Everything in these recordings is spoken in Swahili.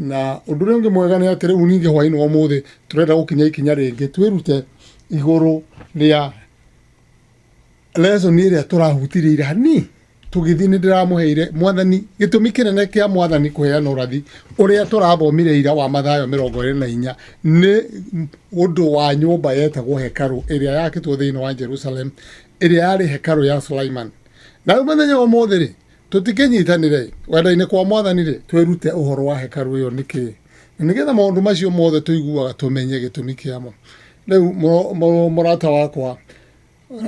na undure unge mwega ni atire uninge hwaini wa mothe turenda gukinya ikinya ringi twirute iguru ria lesson iria turahutiria hani tugithi ni ndiramuheire mwathani gitumi kinene kia mwathani kuheana urathi uria turathomire ira wa Mathayo 24 ni undu wa nyumba yetagwo hekaru iria yakitwo thiini wa Jerusalem iria yari hekaru ya Solomon na muthenya wa mothe tutikinyitanire wenda-ini kwa mwathani ri twirute uhoro wa hekaru iyo niki nigetha maundu macio mothe tuiguaga tumenye gitumi kiamo riu murata wakwa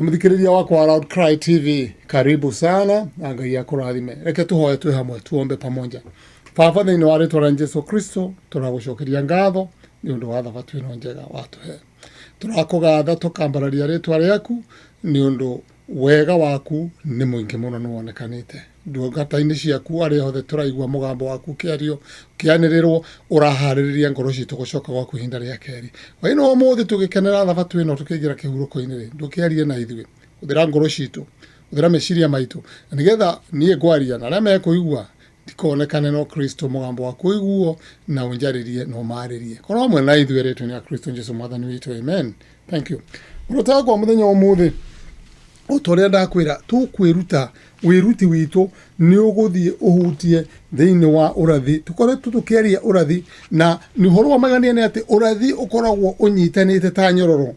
muthikiriria wakwa Loud Cry TV karibu sana na Ngai akurathime reke tuhoye twi hamwe tuombe pamoja. Baba thiini wa ritwa ria Jesu Kristo turagucokeria ngatho ni undu wa thabatu ino njega watuhe turakugatha tukambararia ritwa riaku ni undu wega waku ni muingi muno nuonekanite ndungata-ini ciaku aria hothe turaigua mugambo waku kiario kianirirwo urahariria ngoro citu gucoka gwaku ihinda ria keri waino umuthi tugikenera thabatu ino tukigira kihuruko-ini ri ndukiarie na ithuĩ uthira ngoro citu uthira meciria maitu nigetha nie ngwaria na aria mekuigua ndikonekane no Kristo mugambo waku iguo na unjaririe no maririe korwo hamwe na ithuĩ ritwa-ini ria Kristo Jesu mwathani witu amen. Thank you. Urotaka kwa muthenya umuthi utoria ndakwira tukwiruta wiruti witu ni uguthie uhutie thiini wa urathi tukoretwo tukiaria urathi na ni horo wa magania ni ati urathi ukoragwo unyitanite ta nyororo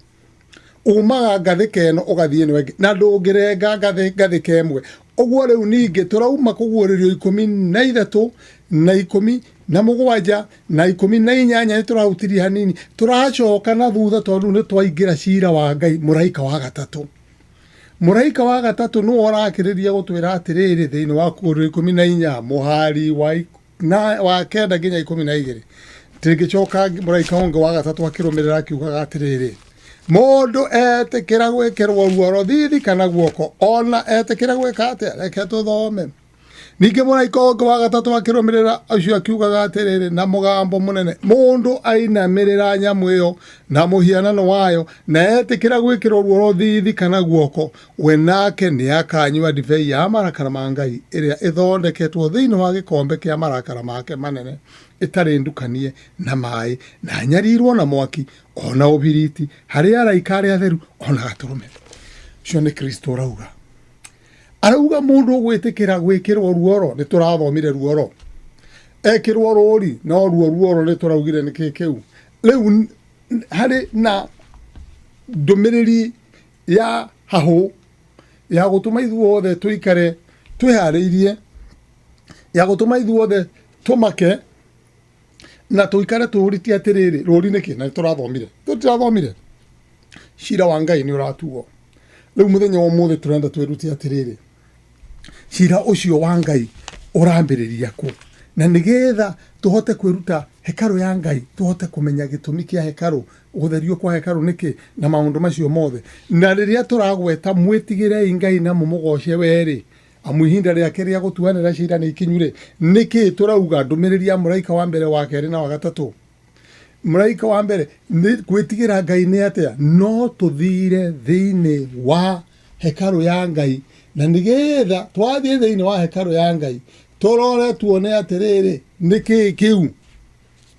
umaga ngathi keno ugathie ni wengi na ndungirenga ngathi kemwe uguo riu ningi turauma kuguuririo 13 na 17 na 18 ni turahutirie hanini turacoka na thutha tondu ni twaingira cira wa Ngai muraika wa gatatu. Muraika wa gatatu no orakiriria gutwira atiriri thiini wa kuru 14 muhari wa kenda nginya 12 tigicoka muraika onge wa gatatu akirumirira akiugaga atiriri mundu etikira gwikirwo ruoro thithi kana guoko ona etikira gwika atia reke tuthome. Ningi muraika onge wa gatatu akirumirira acio akiugaga atiriri na mugambo munene mundu ainamirira nyamu iyo na muhianano wayo na etikira gwikirwo ruoro thithi kana guoko we nake ni akanyua divei ya marakara ma Ngai iria ithondeketwo thiini wa gikombe kia marakara make manene itari ndukanie na mai na nyarirwo na mwaki ona ubiriti haria araika aria atheru ona gaturume cio ni Kristo rauga arauga mundu gwitikira gwikirwo ruoro ni turathomire ruoro ekirwo rori no ruoro ni turaugire ni kikiu riu hari na ndumiriri ya hahu ya gutuma ithuothe tuikare twihariirie ya gutuma ithuothe tumake na tuikare tuhuritie atiriri rori niki na turathomire cira wa Ngai ni uratuo riu muthenya wa umuthi turenda twirutie atiriri cira ucio wa Ngai urambiriria ku na nigetha tuhote kwiruta hekaru ya Ngai tuhote kumenya gitumi kia hekaru gutherio kwa hekaru niki na maundu macio mothe na riria turagweta mwitigire Ngai na mumugoce weri amuhinda riake ria gutuanira cira ni ikinyure niki turauga ndumiriria muraika wa mbere wa keri na wa gatatu. Muraika wa mbere ni gwitigira Ngai ni atia no tuthire thiini wa hekaru ya Ngai na nigetha twathie thiini wa hekaru ya Ngai turore tuone atiriri niki kiu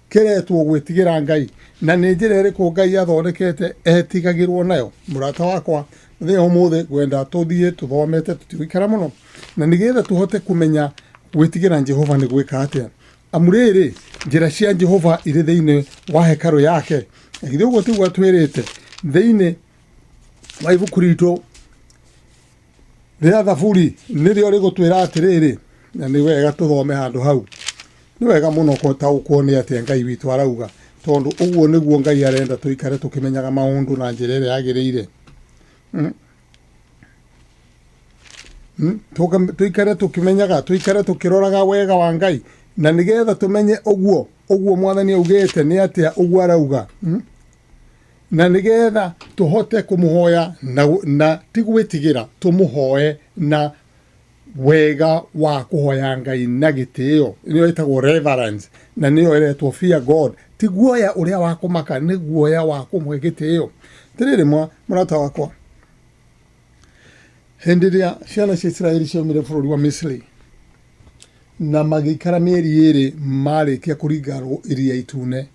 kiretwo gwitigira Ngai na ni njira iriku Ngai athondekete etigagirwo nayo. Murata wakwa thii umuthi gwenda tuthie tuthomete tutigikara muno na nigetha tuhote kumenya gwitigira Jehova ni gwika atia amuriri njira cia Jehova iri thiini wa hekaru yake githii uguo tiguo twirite thiini wa ibuku ritu ria Thaburi nirio rigutwira atiriri na ni wega tuthome handu hau ni wega muno gutaukwo ni atia Ngai witu arauga tondu uguo niguo Ngai arenda tuikare tukimenyaga maundu na njira iria yagiriire tuikare tukimenyaga tuikare tukiroraga wega wa Ngai na nigetha tumenye uguo mwathani augite ni atia uguo arauga na nigetha tuhote kumuhoya na tigwitigira tumuhoe na wega wa kuhoya Ngai na gitio niyo itagwo reverence na niyo iretwo fear God tiguoya uria wa kumaka ni guoya wa kumwe gitio tiriri murata wakwa hindi ria ciana cia Israeli ciaumire bururi wa Misri na magĩikara mĩeri ĩrĩ marĩkia kũringa iria itune.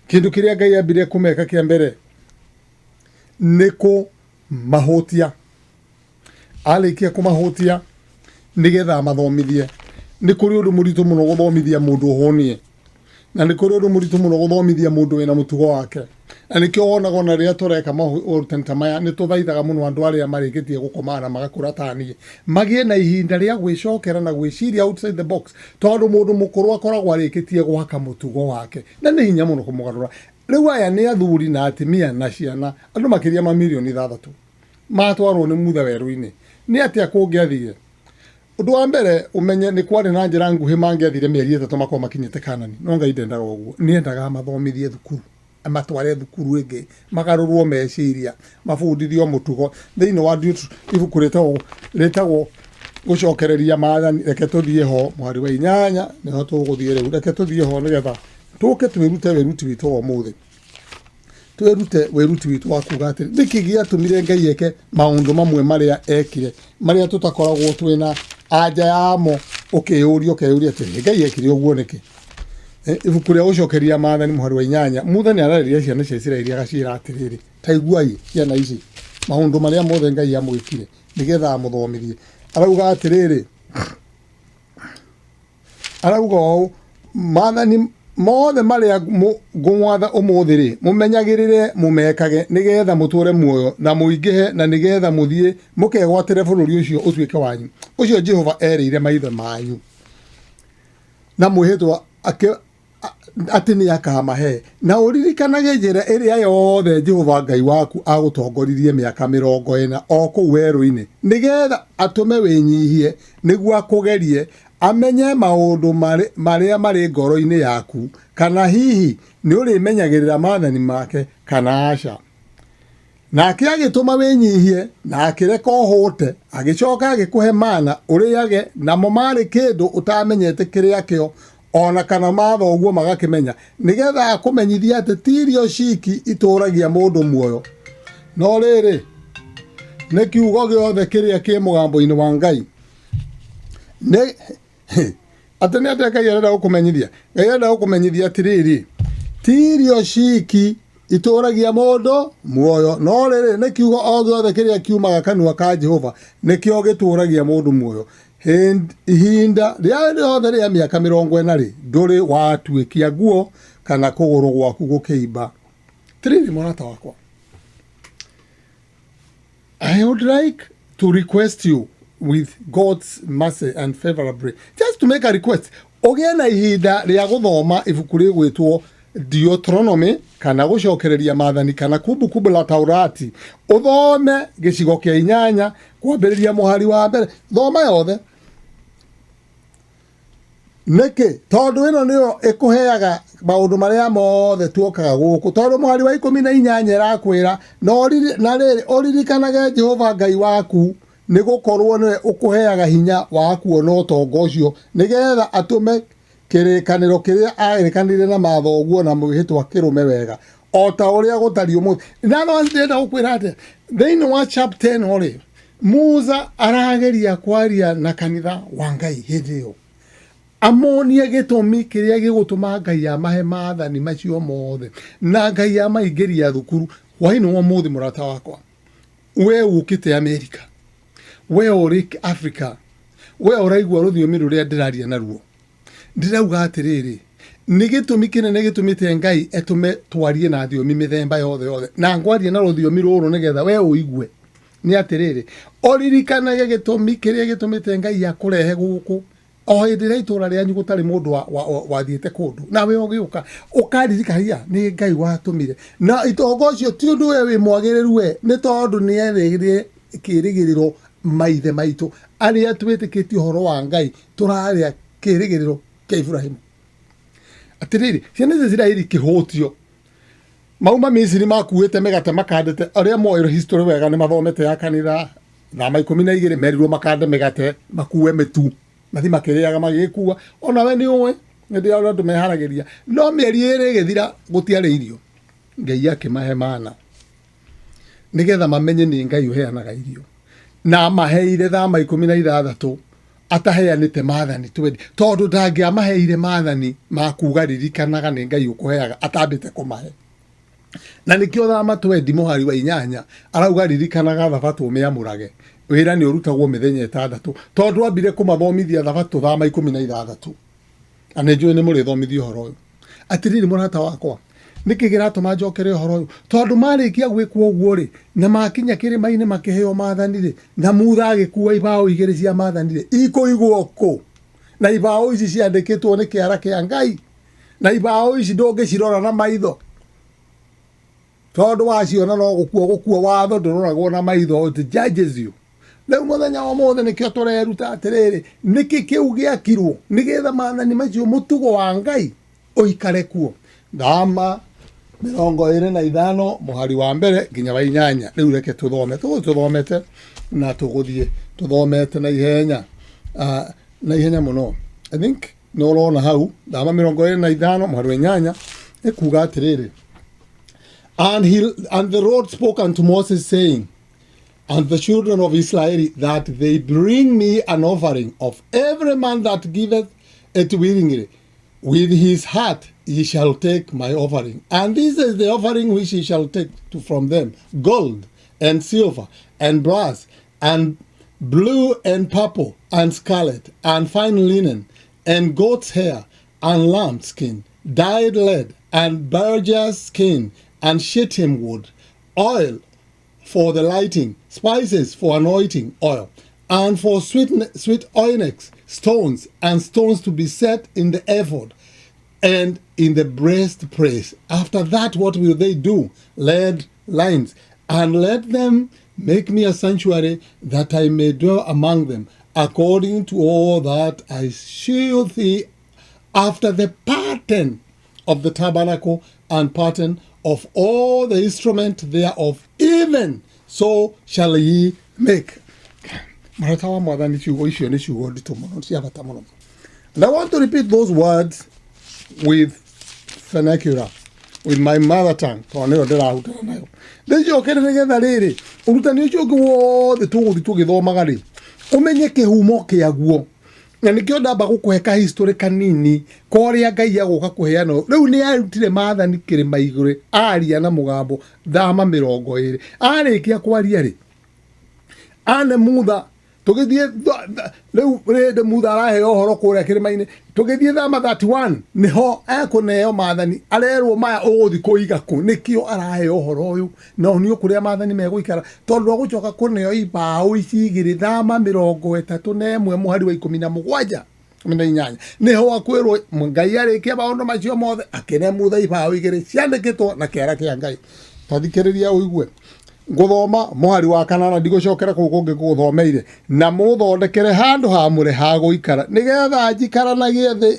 Kĩndũ kĩrĩa Ngai ambire kũmeka kĩa mbere nĩ kũmahutia. Arĩkia kũmahutia nĩgetha amathomithie. Nĩ kũrĩ ũndũ mũritũ mũno gũthomithia mũndũ ũhonie, na nĩ kũrĩ ũndũ mũritũ mũno gũthomithia mũndũ wĩna mũtugo wake. Na nĩkĩo wonaga ona rĩrĩa tũreka maũrutani ta maya nĩ tũthaithaga mũno andũ arĩa marĩkĩtie gũkoma na magakũra ta niĩ magĩe na ihinda rĩa gwĩcokera na gwĩciria outside the box, tondũ mũndũ mũkũrũ akoragwo arĩkĩtie gwaka mũtugo wake na nĩ hinya mũno kũmũgarũra. Rĩu aya nĩ athuri na atumia na ciana, andũ makĩria ma mirioni 6 matwarwo nĩ mutha werũ-inĩ. Nĩ atĩa kũngĩathire? Ũndũ wa mbere ũmenye nĩ kwarĩ na njĩra nguhĩ mangĩathire mĩeri 3 makorwo makinyĩte Kanani, no Ngai ndendaga ũguo. Nĩendaga mathomithie thukuru, amatware thukuru ĩngĩ, magarũrwo meciria, mabundithio mũtugo. Thĩinĩ wa ibuku rĩtagwo gũcokereria maathani, reke tũthiĩ ho mwarĩ wa inyanya, nĩho tũgũthiĩ rĩu. Reke tũthiĩ ho nĩgetha tũke twĩrute wĩruti witũ wa ũmũthĩ. Twĩrute wĩruti witũ wa kuga atĩrĩ, nĩkĩ gĩatũmire Ngai eke maũndũ mamwe marĩa ekire, marĩa tũtakoragwo twĩna anja yamo. Ũkĩyũria atĩrĩ, Ngai ekire ũguo nĩkĩ? Ibuku rĩa gũcokeria maathani mũhari wa 8, mutha nĩ ararĩria ciana cia Isiraeli agaciĩra atĩrĩrĩ, ta iguai ciana ici maũndũ marĩa mothe Ngai amwĩkire nĩgetha amũthomithie. Arauga atĩrĩrĩ, arauga ũũ, maathani mothe marĩa ngũmwatha ũmũthĩ-rĩ, mũmenyagĩrĩre mũmekage nĩgetha mũtũre muoyo na mũingĩhe, na nĩgetha mũthiĩ mũkegwatĩre bũrũri ũcio ũtuĩke wanyu, ũcio Jehova erĩire maithe manyu na mwĩhĩtwa atĩ nĩ akamahe. Na ũririkanage njĩra ĩrĩa yothe Jehova Ngai waku agũtongoririe mĩaka 40 o kũu werũ-inĩ, nĩgetha atũme wĩnyihie, nĩguo akũgerie, amenye maũndũ marĩa marĩ ngoro-inĩ yaku, kana hihi nĩ ũrĩmenyagĩrĩra maathani make kana aca. Nake agĩtũma wĩnyihie na akĩreka ũhũte, agĩcoka agĩkũhe mana ũrĩage, namo marĩ kĩndũ ũtamenyete kĩrĩa kĩo, ona kana mathoguo magakĩmenya, nĩgetha akũmenyithia atĩ ti irio ciki itũragia mũndũ muoyo, no rĩrĩ nĩ kiugo gĩothe kĩrĩa kĩ mũgambo-inĩ wa Ngai. Atĩ nĩ atĩa Ngai arenda gũkũmenyithia? Ngai arenda gũkũmenyithia atĩrĩrĩ, ti irio ciki itũragia mũndũ muoyo, no rĩrĩ nĩ kiugo o gĩothe kĩrĩa kiumaga kanua ka Jehova nĩkĩo gĩtũragia mũndũ muoyo. Ihinda rĩothe rĩa mĩaka 40 ndũrĩ watuĩkia nguo kana kũgũrũ gwaku gũkĩimba. Tiriri mwanata wakwa, I would like to request you with God's mercy and favorably, just to make a request, ũgĩe na ihinda rĩa gũthoma ibuku rĩgwĩtwo Deuteronomy kana gũcokereria maathani kana kumbukumbu la Taurati. Ũthome gĩcigo kĩa 8 kwambĩrĩria mũhari wa mbere, thoma yothe. Nĩkĩ? Tondũ ĩno nĩyo ĩkũheaga maũndũ marĩa mothe tuokaga gũkũ, tondũ mũhari wa 18 ĩrakwĩra na rĩrĩ ũririkanage Jehova Ngai waku, nĩ gũkorwo nĩwe ũkũheaga hinya wa kuona ũtonga ũcio, nĩgetha atũme kĩrĩkanĩro kĩrĩa arĩkanĩire na mathoguo na mwĩhĩtwa kĩrũme wega, o ta ũrĩa gũtariĩ ũmũthĩ. Na no ndĩrenda gũkwĩra atĩ thĩinĩ wa chapter 10 Musa arageria kwaria na kanitha wa Ngai hĩndĩ ĩyo, amonie gĩtũmi kĩrĩa gĩgũtũma Ngai amahe maathani macio mothe, na Ngai amaingĩria thukuru. Hwaĩ-inĩ wa ũmũthĩ mũrata wakwa, we ũkĩte Amerika, we ũrĩ Africa, we ũraigua rũthiomi rũrĩa ndĩraria naruo, ndĩrauga atĩrĩrĩ, nĩ gĩtũmi kĩnene gĩtũmĩte Ngai etũme twarie na thiomi mĩthemba yothe, na ngwaria na rũthiomi rũrũ nĩgetha we ũigue. Nĩ atĩrĩrĩ, ũririkanage gĩtũmi kĩrĩa gĩtũmĩte Ngai akũrehe gũkũ, o hĩndĩ ĩrĩa itũra rĩanyu gũtarĩ mũndũ wathiĩte kũndũ, nawe ũgĩũka ũkaririkania nĩ Ngai watũmire. Na itonga ũcio ti ũndũ we wĩ mwagĩrĩru we, nĩ tondũ nĩ erĩgĩrĩire kĩrĩgĩrĩro maithe maitũ arĩa twĩtĩkĩtie ũhoro wa Ngai, tũrarĩa kĩrĩgĩrĩro kĩa Ibrahimu. Atĩrĩrĩ, ciana icio Isiraeli kĩhũtio, mauma Misiri makuĩte mĩgate makandĩte, arĩa moĩ history wega nĩ mathomete ya kanitha, Thama 12 merirwo makande mĩgate makue mĩtu, mathi makĩrĩaga magĩkua. Onawe nĩ ũĩ hĩndĩ ya andũ meharagĩria, no mĩeri 2 ĩgĩthira gũtiarĩ irio. Ngai akĩmahe mana nĩgetha mamenye nĩ Ngai ũheanaga irio, na maheire Thama 16 ataheanite maathani twendi tondu ndangiamaheire maathani ma kuga ririkanaga ni Ngai ukuheaga atambite kumahe na nikio thama twendi muhari wa 8 arauga ririkanaga thabatũ meamurage wira ni urutagwo mithenya 6 tondu ambire kumathomithia thabatũ thama 16 anenjwe ni mũrĩthomithio horo uyu atiriri murata wakwa niki giratuma njokere horo uyu tondu marikia gwikwo uguo ri na makinya kirimaine makiheo maathani ri na mutha agikuwa ibao igiri cia maathani ri ikuigwo ku na ibao ici ciandikitwo ni kiara kia Ngai na ibao ici ndungicirora na maitho tondu waciona no gukua watho nduroragwo na maitho it judges you Leo muthenya wa mothe nikio tureruta atiriri niki kiu giakirwo nigetha maathani macio mutugo wa Ngai uikare kuo Thama 25 muhari wa mbere nginya wa 8 riu reke tuthomete na tuguthie tuthomete na ihenya muno I think no rona hau Thama 25 muhari wa 8 ekuga atiriri and the Lord spoke unto Moses saying and the children of Israel that they bring me an offering of every man that giveth it willingly with his heart ye shall take my offering. And this is the offering which ye shall take from them, gold and silver and brass and blue and purple and scarlet and fine linen and goat's hair and lamb skin, dyed lead and burgess skin and shittim wood, oil for the lighting, spices for anointing oil, and for sweet onyx stones and stones to be set in the ephod and in the breastplate. After that, what will they do? Lead lines, and let them make me a sanctuary that I may dwell among them, according to all that I shew thee after the pattern of the tabernacle and pattern of all the instrument thereof, even so shall ye make. And I want to repeat those words with vernacular, with my mother tongue. Umenye kihumo kiaguo na nikio ndamba gukuheka history kanini koria Ngai agoka kuheana riu ni arutire maathani kirima igure aria na mugambo Thama 20 arikia kwaria ri ane mutha tugithie riu rende mutha arahe ohoro kuria kirimaine tugithie Thama 31 niho ekuneo maathani arerwo maya uguthi kuiga ku nikio arahe ohoro uyu no ni ukuria maathani meguikara tondu agucoka kuneo ibao ici igiri Thama 31 muhari wa 17 18 niho akwirwo Ngai arikia maundu macio mothe akene mutha ibao igiri ciandikitwo na kiara kia Ngai tathikiriria uigue guthoma muhari wa 8 ndigocokera ku kungi guthomeire na muthondekere handu hamure ha guikara nigetha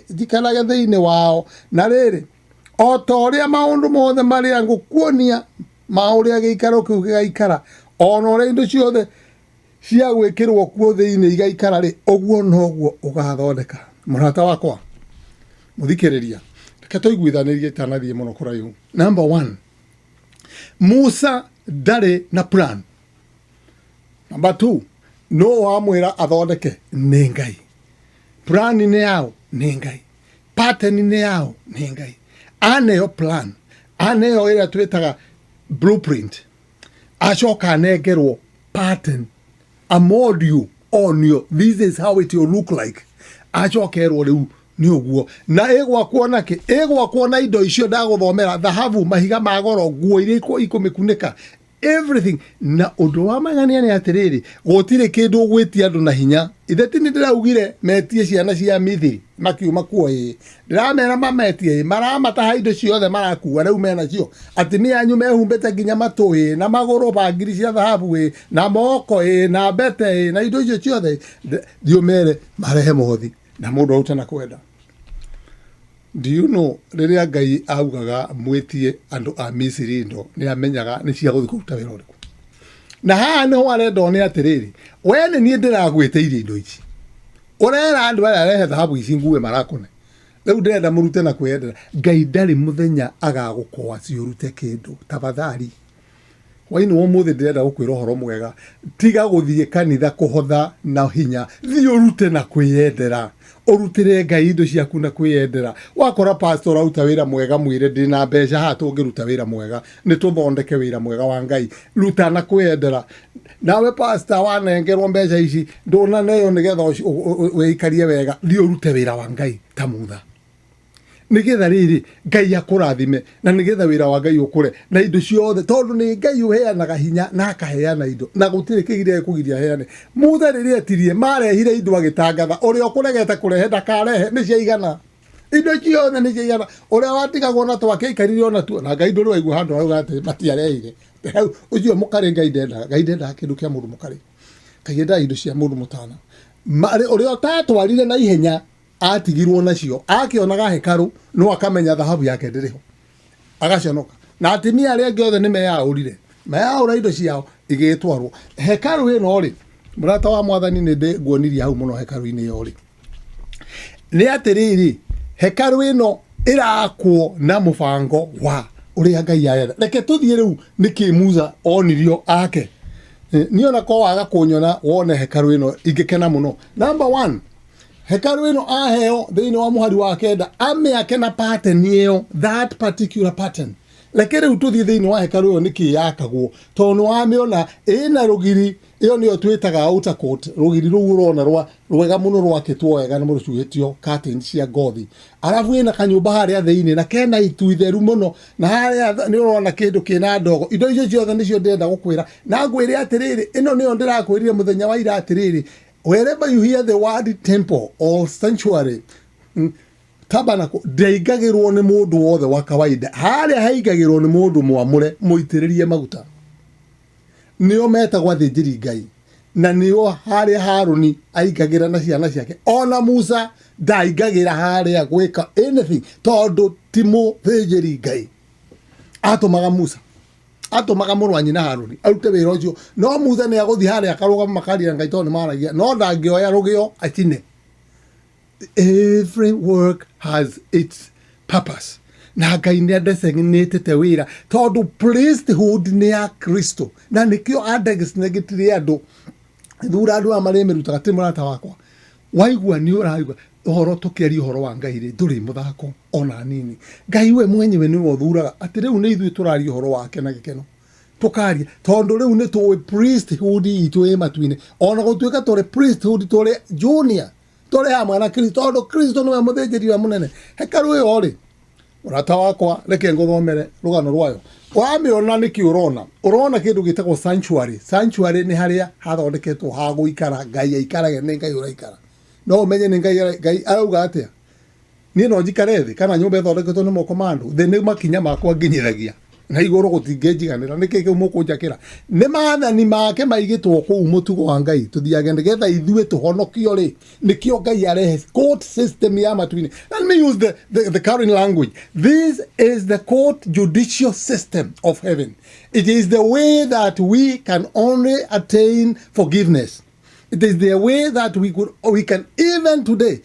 njikarage thiini wao na riri o ta uria maundu mothe maria ngukuonia ma uria giikaro kiu gigaikara ona uria indo ciothe cia gwikirwo kuo thiini igaikara ri oguo noguo ugathondeka murata wakwa muthikiriria reke tuiguithanirie tanathie muno kuraihu. Number 1, Musa ndari na plan. Number 2, no wamwira athondeke ni Ngai. Plan ni yao ni Ngai, pattern ni yao ni Ngai. Aneo plan, aneo ira twitaga blueprint, acoka anegerwo pattern, a module on you. This is how it will look like. Acokerwo riu ni uguo na egwakwo nake egwakwo na indo icio ndaguthomera thahabu mahiga magoro nguo iria ikumikunika everything na undu wa magania ni atiriri gutire kindu gwitia andu na hinya itheti ni ndiraugire metie ciana cia Mithiri makiuma kuo ndiramera mametie maramataha indo ciothe marakuwa riu mena cio atimia anyu mehumbite nginya matui na maguru bangiri cia thahabu na moko na bete na indo icio ciothe dio mere marehe mothi na mundu autana kwenda. Do you know riria Ngai augaga mwitie andu a Misiri ndo ni amenyaga ni cia guthi kuruta wira uriku na haha niho arenda ni atiriri wene ni ndiragwiteirie indo ici urera andu aria arehe thahabu ici nguwe marakone riu ndirenda murute na kwendera Ngai ndari muthenya agagukoa ciurute kindu tabathari hwaini wo muthe ndirenda gukwira horo mwega tiga guthie kanitha kuhotha na hinya thi urute na kwiyendera urutire Ngai indo ciaku na kwiyendera wakora pastor auta wira mwega mwire ndina mbeca ha tungiruta wira mwega ni tuthondeke wira mwega wa Ngai ruta na kwiyendera nawe pastor wanengerwo mbeca ici ndona neyo nigetha weikarie wega thi urute wira wa Ngai ta mutha nigetha riri Ngai akurathime na nigetha wira wa Ngai ukure na indo ciothe tondu ni Ngai uheanaga hinya na akaheana indo na gutire kigire kugiria heane muthe riri etirie marehire indo agitangatha uria ukuregete kurehe ndakarehe ni ciaigana indo ciothe ni ciaigana uria watigagwo na twake ikarire ona tu na Ngai nduri waigua handu auga ati matiareire ucio mukari Ngai ndenda kindu kia mundu mukari Ngai enda indo cia mundu mutana uria tatwarire na ihenya atigirwo nacio akionaga hekaru no akamenya dhahabu yake ndiriho agaconoka na atimia aria angĩ othe nimeyaurire meyaura indo ciao igitwarwo hekaru ino ri murata wa mwathani ni ndi nguonirie hau muno hekaru-ini yo ri ni atiriri hekaru ino irakwo na mubango wa uria Ngai ayenda reke tuthie riu niki Musa onirio ake niona ko waga kunyona wone hekaru ino ingikena muno number 1 hekaru ino aheo thiini wa muhari wa kenda amiake na pattern iyo that particular pattern lekere ututhi thiini wa hekaru iyo niki yakagwo tondu wamiona ina rugiri iyo niyo twitaga outer court rugiri ru urona rwega muno rwakitwo wega na murucuhitio curtain cia ngothi arafu ina kanyumba haria thiini na kena itu itheru muno na haria ni urona kindu kina ndogo indo icio ciothe nicio ndenda gukwira na ngwire atiriri ino niyo ndirakwirire muthenya wa ira atiriri wherever you hear the word temple or sanctuary tabernacle ndaigagirwo ni mundu wothe wa kawaida haria haigagirwo ni mundu mwamure muitiririe maguta nio metagwa thinjiri Ngai na nio haria Haruni aigagira na ciana ciake ona Musa ndaigagira haria gwika anything tondu timo thinjiri Ngai atumaga Musa atumaga muru wa nyina Haruni arute wira ucio no Musa ni aguthi haria akarugama makaria Ngai tondu maragia no ndangioya rugio atine every work has its purpose na Ngai ni adesignated wira tondu priesthood ni ya Kristo na nikio adesignated andu thura andu amare merutaga ti murata wakwa waigua ni uraigua uhoro tukiaria uhoro wa Ngai ri nduri muthako ona nini Ngai we mwenyewe ni wothuraga ati riu ni ithui turaria uhoro wake na gikeno tukaria tondu riu ni tuwe priesthood itu e matuine ona gutuika tore priesthood tore junior tore hamwe na Kristo tondu Kristo niwe muthinjiri wa munene hekaru iyo ri murata wakwa reke nguthomere rugano rwayo wamiona niki urona kindu gitagwo sanctuary ni haria hathondeketwo ha guikara Ngai aikarage ni Ngai uraikara no umenye ni Ngai arauga atia ni no njikare thi kana nyumba ithondeketwo ni moko mandu thi ni makinya makwa nginyiragia na iguru gutingenjiganira niki kiu mukunjakira ni maathani make maigitwo kuu mutugo wa Ngai tuthiage nigetha ithue tuhonokio ri nikio Ngai arehe court system ya matuine. Let me use the current language. This is the court judicial system of heaven. It is the way that we can only attain forgiveness. It is the way that we can even today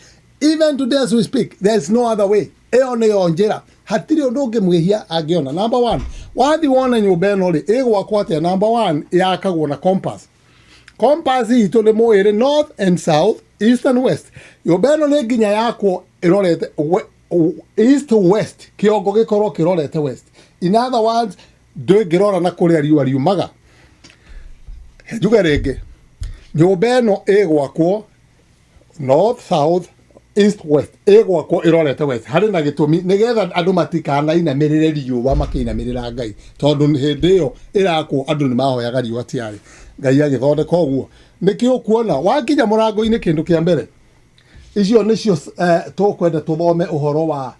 as we speak, there is no other way. Eo niyo njira hatiri undu ngimwihia angiona. Number 1, wathi wona nyumba ino ri igwakwo atia. Number 1, yakagwo na compass. Compass itu ni mwire north and south, east and west. Nyumba ino ni nginya yakwo irorete east to west, kiongo gikorwo kirorete west. In other words, ndungirora na kuria riua riumaga. Njuge ringi nyumba ino igwakwo north, south, east, west, igwakwo irorete west. Hari na gitumi nigetha andu matikana inamirire riua makinamirira Ngai tondu hindi iyo irakwo andu ni mahoyaga riua tiari Ngai agithondeka uguo nikio kuona wakinya murango-ini kindu kia mbere icio nicio tukwenda tuthome uhoro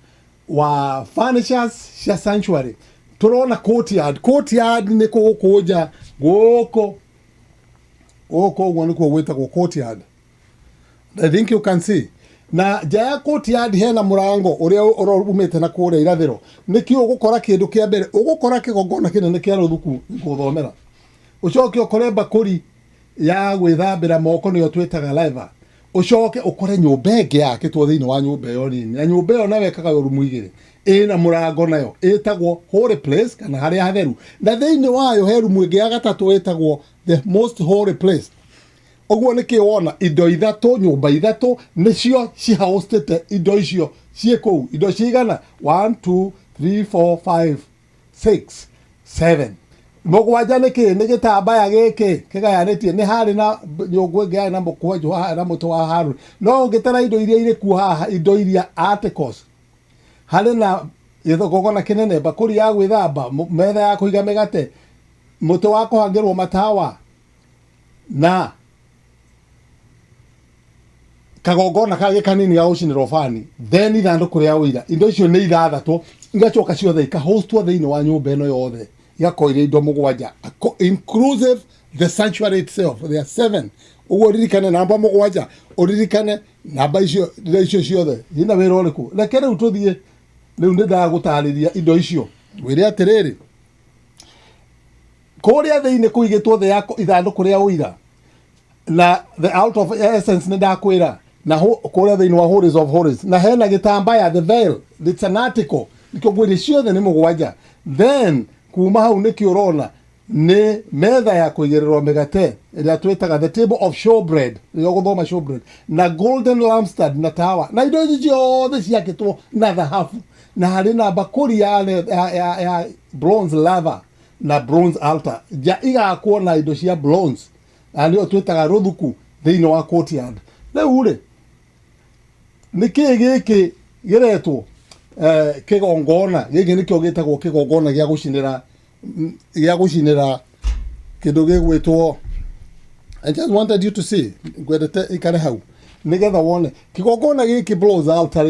wa furnitures cia sanctuary. Turona courtyard ni kugukunja guku uguo nikuo gwitagwo courtyard. I think you can see. Na jaya courtyard hena murango uria urumite na kuria irathiro nikio ugukora kindu kia mbere ugukora kigongona kinene kia ruthuku nguthomera ucoke ukore bakuri ya gwithambira moko niyo twitaga live ucoke ukore nyumba ingi yakitwo thiini wa nyumba iyo nini na nyumba iyo nawe kaga rumu igiri ina murango nayo etagwo holy place kana haria hatheru na thiini wayo heru mwingi ya gatatu etagwo the most holy place. Oguo niki wona indo ithatu nyumba ithatu nicio ci hostete indo icio cie kou indo cigana 1 2 3 4 5 6 7 mugwanja ni gitambaya giki kigayanitie ni hari na nyungu ngi na mukwanju haha na mutu wa Harun no ngitara indo iria iri ku haha indo iria articles hari na githogogona kinene bakuri ya gwithamba metha ya kuiga migate mutu wa kuhangirwo matawa na kagogona kage kanini ya ucinirwo fani then ithanduku ria uira indo icio ni ithathatũ igacoka ciothe ikahostwo thiini wa nyumba ino yothe igakoire indo mugwanja inclusive the sanctuary itself. There are 7. Uguo ririkane namba mugwanja uririkane namba icio ciothe ina wira uriku reke riu tuthie riu ndagutariria indo icio wire atiriri kuria thiini kuigitwo the yako ithanduku ria uira na the out of essence ni ndakwira na kuria thiini wa holies of holies na hena gitambaya the veil it's an article nikyo gwiri ciothe ni mugwanja then kuma hau niki urona ni metha ya kuigererwo migate ria twitaga the table of showbread yo guthoma showbread na golden lampstand na tawa na indo icio ciothe ciakitwo na dhahabu na hari na bakuri ya bronze lava na bronze altar ja igakwo na indo cia bronze anio twitaga ruthuku thiini wa courtyard riu ri niki giki giretwo kigongona giki nikyo gitagwo kigongona gia gucinira kindu gigwitwo. I just wanted you to see gwedete ikare hau nigetha wone kigongona giki bronze altar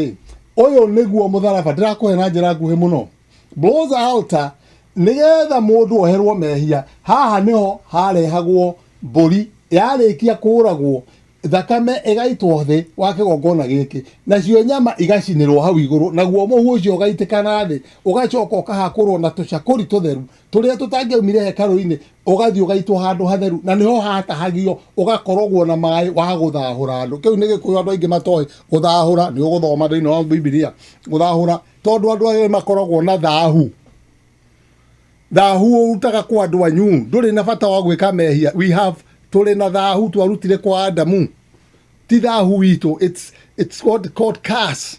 uyu niguo mutharaba ndirakuhe na njira nguhi muno. Bronze altar nigetha mundu oherwo mehia haha niho harehagwo mburi yarikia kuragwo thakame igaitwo thi wa kigongona giki nacio nyama igacinirwo hau iguru naguo muhu ucio ugaitikana thi ugacoka ukahakurwo na tucakuri tutheru turia tutangiumire hekaru-ini ugathi ugaitwo handu hatheru na niho hatahagio ugakorogwo na mai wa guthahura andu kiu ni gikuyu andu aingi matoe guthahura ni uguthoma thiini wa Biblia guthahura tondu andu aingi makorogwo na thahu urutaga kwa andu anyu nduri na bata wa gwika mehia. We have tuli na thahu twarutire kwa Adamu ti thahu witu it's called curse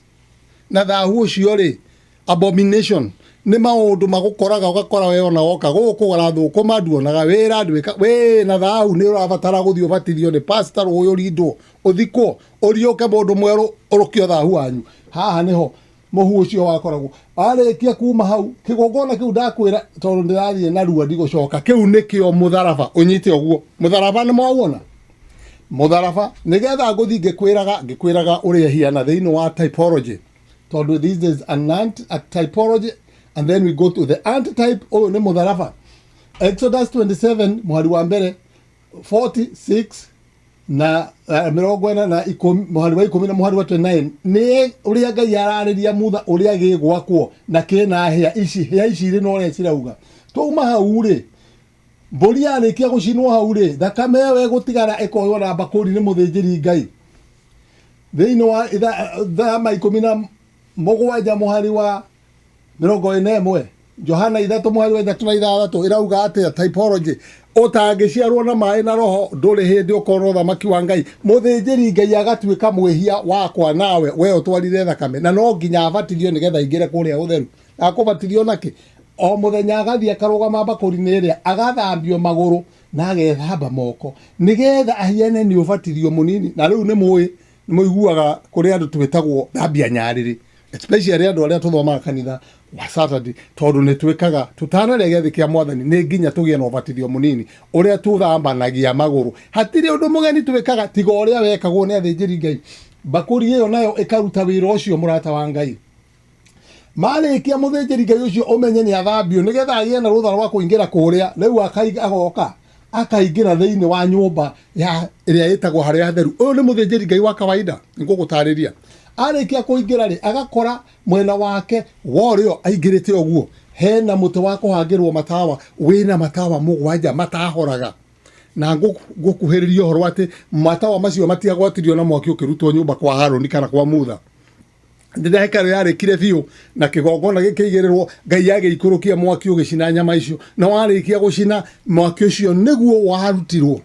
na thahu ucio ri abomination ni maundu magukoraga ugakora we ona woka gukugara thuku mandu onaga wira ndwika we na thahu ni urabatara guthi ubatithio ni pastor uyu rindo uthiko urioke mundu mweru urukio thahu wanyu haha niho muhu ucio wakoragwo arikia kuma hau kigongona kiu ndakwira tondu ndirathie na ruo ndigucoka kiu nikio mutharaba unyite oguo mutharaba ni mwawona mutharaba nigetha nguthi ngikwiraga uria hiana thiini wa typology tondu these days a typology and then we go to the antitype uyu ni mutharaba. Exodus 27 muhari wa mbere 46 na mirongo ena na muhari wa 10 na muhari wa 29 ni uria Ngai arariria mutha uria gigwakwo na kina hia ici ri no ria cirauga tuma hau ri mburi yarikia gucinwo hau ri thakame we gutigara ikoywo na bakuri ni muthinjiri Ngai thiini wa thama 10 mugwanja muhari wa mirongo ena imwe Johana 3 muhari wa 3 irauga atia typology utangiciarwo na mai na roho nduri hindi ukorwo thamaki wa Ngai muthinjiri Ngai agatuika mwehia wakwa nawe we utwarire thakame na no nginya abatithio nigetha ingire kuria utheru akubatithio naki o muthenya agathie akarugama bakuri-ini iria agathambio maguru na agethamba moko nigetha ahiane ni ubatithio munini na riu ni muiguaga kuri andu twitagwo thambia nyariri especially andu aria tuthomaga kanitha wa Saturday tondu ni twikaga tutanare giathi kia mwathani ni nginya tugie na ubatithio munini uria tuthambanagia maguru hatiri undu mugeni twikaga tiga uria wekagwo ni athinjiri Ngai bakuri iyo nayo ikaruta wira ucio murata wa Ngai marikia muthinjiri Ngai ucio umenye ni athambio nigetha agie na rutha rwa kuingira kuria riu agoka akaingira thiini wa nyumba ya iria itagwo haria hatheru uyu ni muthinjiri Ngai wa kawaida ngugutariria arikia kuingira ri agakora mwena wake worio aingirite oguo hena muti wa kuhangirwo matawa wina matawa mugwanja matahoraga na ngukuhiriria horo ati matawa macio matiagwatirio na mwaki ukirutwo nyumba kwa Haroni kana kwa mutha ndä hekaru yarä kire biå na kä gongona gä kä igä rä rwo Ngai agä ikå rå kia mwaki å gä cina nyama icio na warä kia gå cina mwaki å cio nä guo warutirwo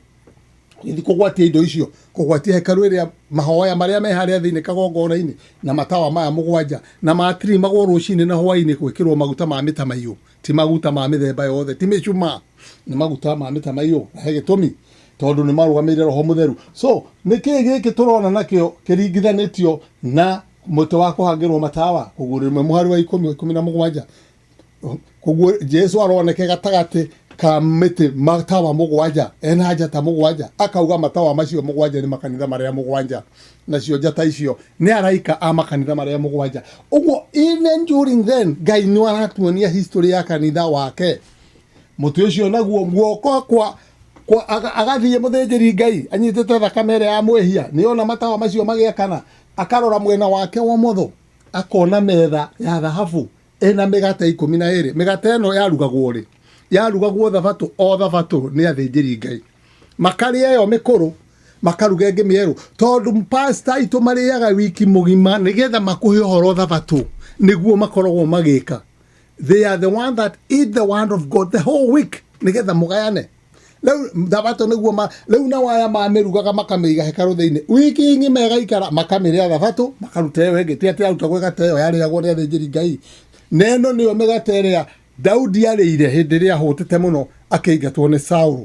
gä kå gwatia indo icio kå gwatia hekaru ä rä a mahoya marä a me harä a thä inä kagongona-inä na matawa maya må gwanja na matiri magwo rå cinä na hwainä gwä kä rwo maguta ma mä tamaiyå ti maguta ma mä themba yothe ti mä cuma nä maguta ma mä tamaiyå na he gä tå mi tondå nä marå roho må theru so nä kä gä kä tå rona nakä o kä ringithanä tio na muto wa kuhangä rwo matawa kå guå rä mwe må harä wa 10 na 7 koguo Jesu aroneke gatagatä ka mä matawa 7 ena njata 7 akauga matawa macio 7 nä makanitha marä a 7 nacio njata icio nä araika a makanitha marä a 7 uguo even during then Ngai nä aratuonia history ya kanitha wake må tä å cio naguo guoko kwa agathiä må thä njä ri Ngai anyitä te thakame ä rä ya mwehia nä ona matawa macio magä akana akarora mwena wake wa motho akona metha ya thahabu ena migate 12 migate no yarugagwo ri yarugagwo thabatũ o thabatũ nĩ athĩnjĩri Ngai makarĩa yo mĩkũrũ makaruga ĩngĩ mĩerũ tondũ pastor aitũ marĩaga wiki mũgima nĩgetha makũhe ũhoro thabatũ nĩguo makoragwo magĩka they are the one that eat the word of God the whole week nĩgetha mũgayane rĩu thabatũ nĩguo rĩu na waya mamĩrugaga makamĩiga hekarũ thĩinĩ wiki ng'ima ĩgaikara makamĩrĩa thabatũ makaruta ĩyo ĩngĩ ti atĩ aruta gwĩgata ĩyo yarĩagwo nĩ athĩnjĩri Ngai neno nĩyo mĩgate ĩrĩa Daudi arĩire hĩndĩ ĩrĩa ahũtĩte mũno akĩingatwo nĩ Saũlũ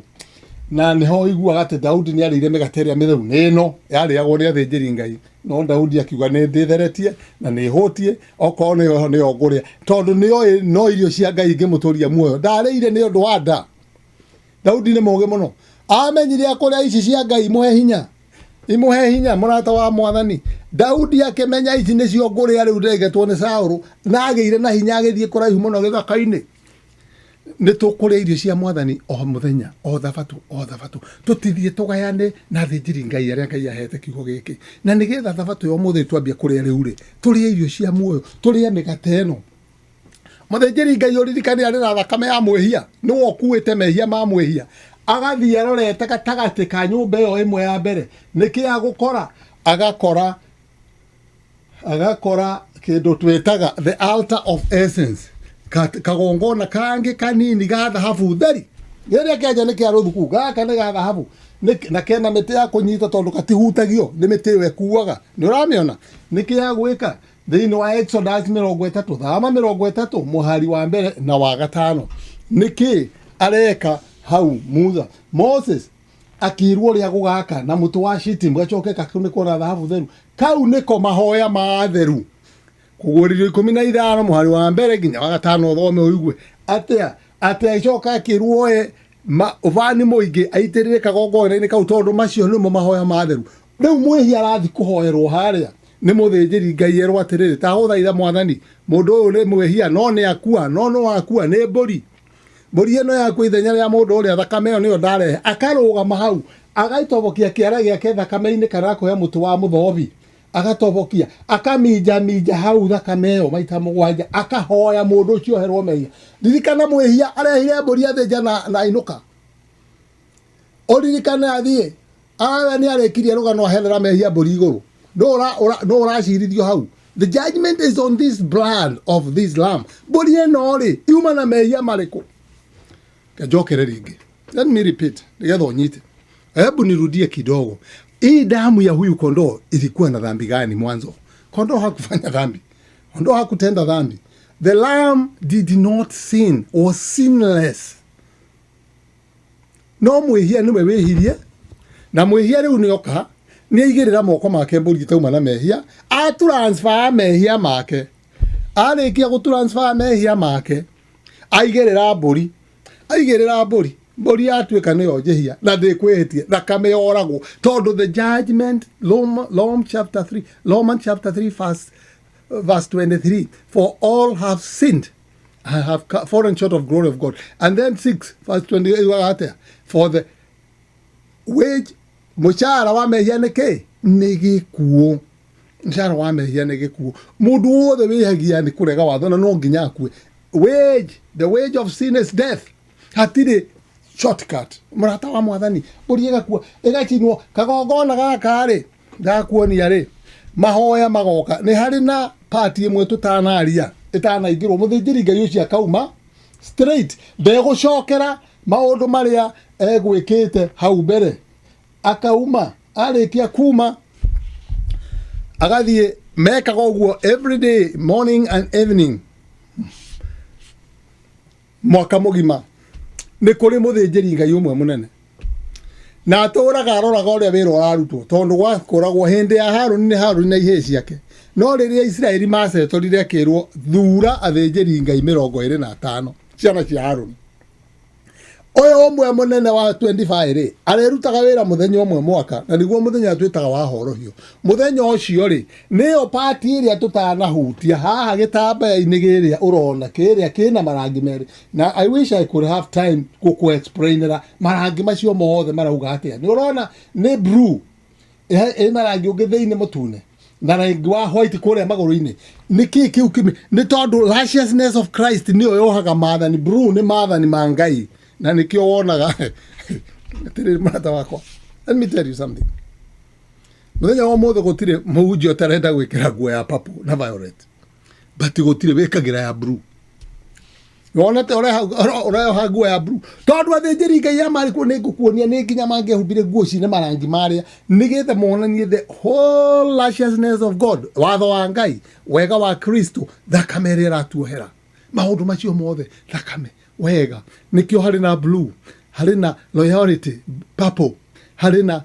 na nĩho iguaga atĩ Daudi nĩ arĩire mĩgate ĩrĩa mĩtheru nĩno yarĩagwo nĩ athĩnjĩri Ngai no Daudi akiuga nĩ ndĩtheretie na nĩ hũtie okorwo nĩyo ngũrĩa tondũ nĩyo no irio cia Ngai ingĩmũtũria muoyo ndarĩire nĩ ũndũ wa nda Daudi nĩ mũũgĩ mũno amenyire akũrĩa ici cia Ngai imũhe hinya mũrata wa Mwathani Daudi akĩmenya ici nĩcio ngũrĩa rĩu ndĩgetwo nĩ Saũlũ na agĩire na hinya agĩthiĩ kũraihu mũno gĩthaka-inĩ nĩ tũkũrĩa irio cia Mwathani o mũthenya o thabatũ tũtithiĩ tũgayane na athĩnjĩri Ngai arĩa Ngai ahete kiugo gĩkĩ na nĩgetha thabatũ yo mũthĩ twambie kũrĩa rĩu rĩ tũrĩe irio cia muoyo tũrĩe mĩgate ĩno mũthĩnjĩri Ngai ũririkane arĩ na thakame ya mwĩhia nĩwe ũkuĩte mehia ma mwĩhia agathiĩ arorete gatagatĩ ka nyũmba ĩyo ĩmwe ya mbere nĩkĩ agũkora agakora kĩndũ twĩtaga the altar of essence kagongona kangĩ kanini ga thahabu theri rĩrĩa kĩanja nĩ kĩa rũthuku gaka nĩ ga thahabu na kena mĩtĩ ya kũnyita tondũ gatihutagio nĩ mĩtĩ ĩyo ĩkuaga nĩ ũramĩona nĩkĩ ya gwĩka thĩinĩ wa Exodus 30 thama 30 mũhari wa mbere na wa gatano nĩkĩ areka hau Musa Moses akirwo rĩa gũgaka na mũtũ wa Shittim gacokeka nĩ kuona thahabu theru kau nĩko mahoya ma theru kũgũrĩrio 15 mũhari wa mbere nginya wa gatano thome ũigue atĩa icoka akirwo ũbani mũingĩ aitĩrĩre kagongona-inĩ kau tondũ macio nĩmo mahoya ma theru rĩu mwĩhia arathi kũhoerwo harĩa nĩ mũthĩnjĩri Ngai erwo atĩrĩrĩ ta gũthaitha Mwathani mũndũ ũyũ nĩ mwĩhia no nĩ akua nĩ mbũri ĩno yakua ithenya rĩa mũndũ ũrĩa thakame ĩyo nĩyo ndarehe akarũgama hau agaitobokia kĩara gĩake thakame-inĩ kana akũhe mũtũ wa mũthobi agatobokia akaminja hau thakame ĩyo maita 7 akahoya mũndũ ũcio oherwo mehia ririkana mwĩhia arehire mbũri athĩnja na ainũka ũririkane athiĩ awe nĩ arĩkirie rũgano aherera mehia mbũri igũrũ no ũracirithio hau the judgment is on this blood of this lamb mbũri ĩno rĩ yuma na mehia marĩkũ kajokere ringi let me repeat nĩgetha ũnyite hebu nirudie kidogo hii damu ya huyu kondoo ilikuwa na dhambi gani mwanzo kondoo hakufanya dhambi kondoo hakutenda dhambi the lamb did not sin was sinless no mwĩhia nĩwe wĩhirie na mwĩhia rĩu nĩoka nĩaigĩrĩra moko make mbũri tauma na mehia transfer mehia make arĩkia gũtransfer mehia make aigĩrĩra mbũri mbũri yatuĩka nĩyo njĩhia na ndĩkwĩhĩtie thakame yoragwo tondũ the judgment Romans chapter 3 verse 23 for all have sinned I have fallen short of glory of God and then 6 verse 28 for the wage mũcara wa mehia nĩ gĩkuũ mũcara wa mehia nĩ gĩkuũ mũndũ wothe wĩhagia nĩ kũrega watho na no nginya akue the wage of sin is death hatirĩ shortcut mũrata wa Mwathani mbũri ĩgakua ĩgacinwo kagongona gaka rĩ ndakuonia rĩ mahoya magoka ni hari na party imwe tutanaria itanaingirwo muthinjiri ngai ucio akauma straight ndegũcokera maũndũ marĩa egwĩkĩte hau mbere akauma arĩkia kuma agathiĩ mekaga ũguo every day morning and evening mwaka mũgima nĩ kũrĩ mũthĩnjĩri ngai ũmwe mũnene na atũraga aroraga ũrĩa wĩra ũrarutwo tondũ gwakoragwo hĩndĩ ya Harũni nĩ Harũni na ihĩĩ ciake no rĩrĩa Isiraeli macetorire akĩrwo thura athĩnjĩri ngai 25 ciana cia Harũni ũyũ ũmwe mũnene wa 25 arerutaga wĩra mũthenya ũmwe mwaka na nĩguo mũthenya twĩtaga wa horohio mũthenya ũcio rĩ nĩyo party ĩrĩa tũtanahutia haha gĩtambaya-inĩ gĩrĩa ũrona kĩrĩa kĩna marangi merĩ na I wish I could have time gũkũ-explainĩra marangi macio mothe marauga atĩa nĩ ũrona nĩ blue ĩna rangi ũngĩ thĩinĩ mũtune na rangi wa white kũrĩa magũrũ-inĩ nĩkĩ kĩu nĩ tondũ righteousness of Christ nĩyo yohaga maathani blue nĩ maathani ma Ngai na nikio wonaga tiri mata wakwa. Let me tell you something. Muthenya wa mothe gutire muhunjia utarenda gwikira nguo ya purple na violet but gutire wikagira ya blue. Wonete ore nguo ya blue tondu athinjiri ngai ya mari ku nigukuonia ni nginya mangehumbire nguo cine marangi maria nigetha monanie the whole righteousness of God watho wa Ngai wega wa Kristo thakame ĩrĩa ĩratuohera maundu macio mothe thakame wega nikio hari na blue hari na loyalty purple hari na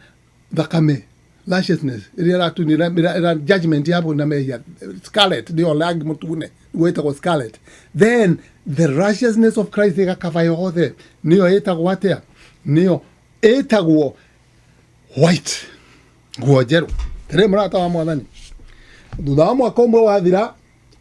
thakame righteousness ĩrĩa ĩratunira judgment yapo na mehia scarlet ndio rangi mutune wetagwo scarlet then the righteousness of Christ igakava yothe niyo etagwo atia niyo etagwo white nguo njeru tere murata wa mwathani thutha wa mwaka ũmwe wathira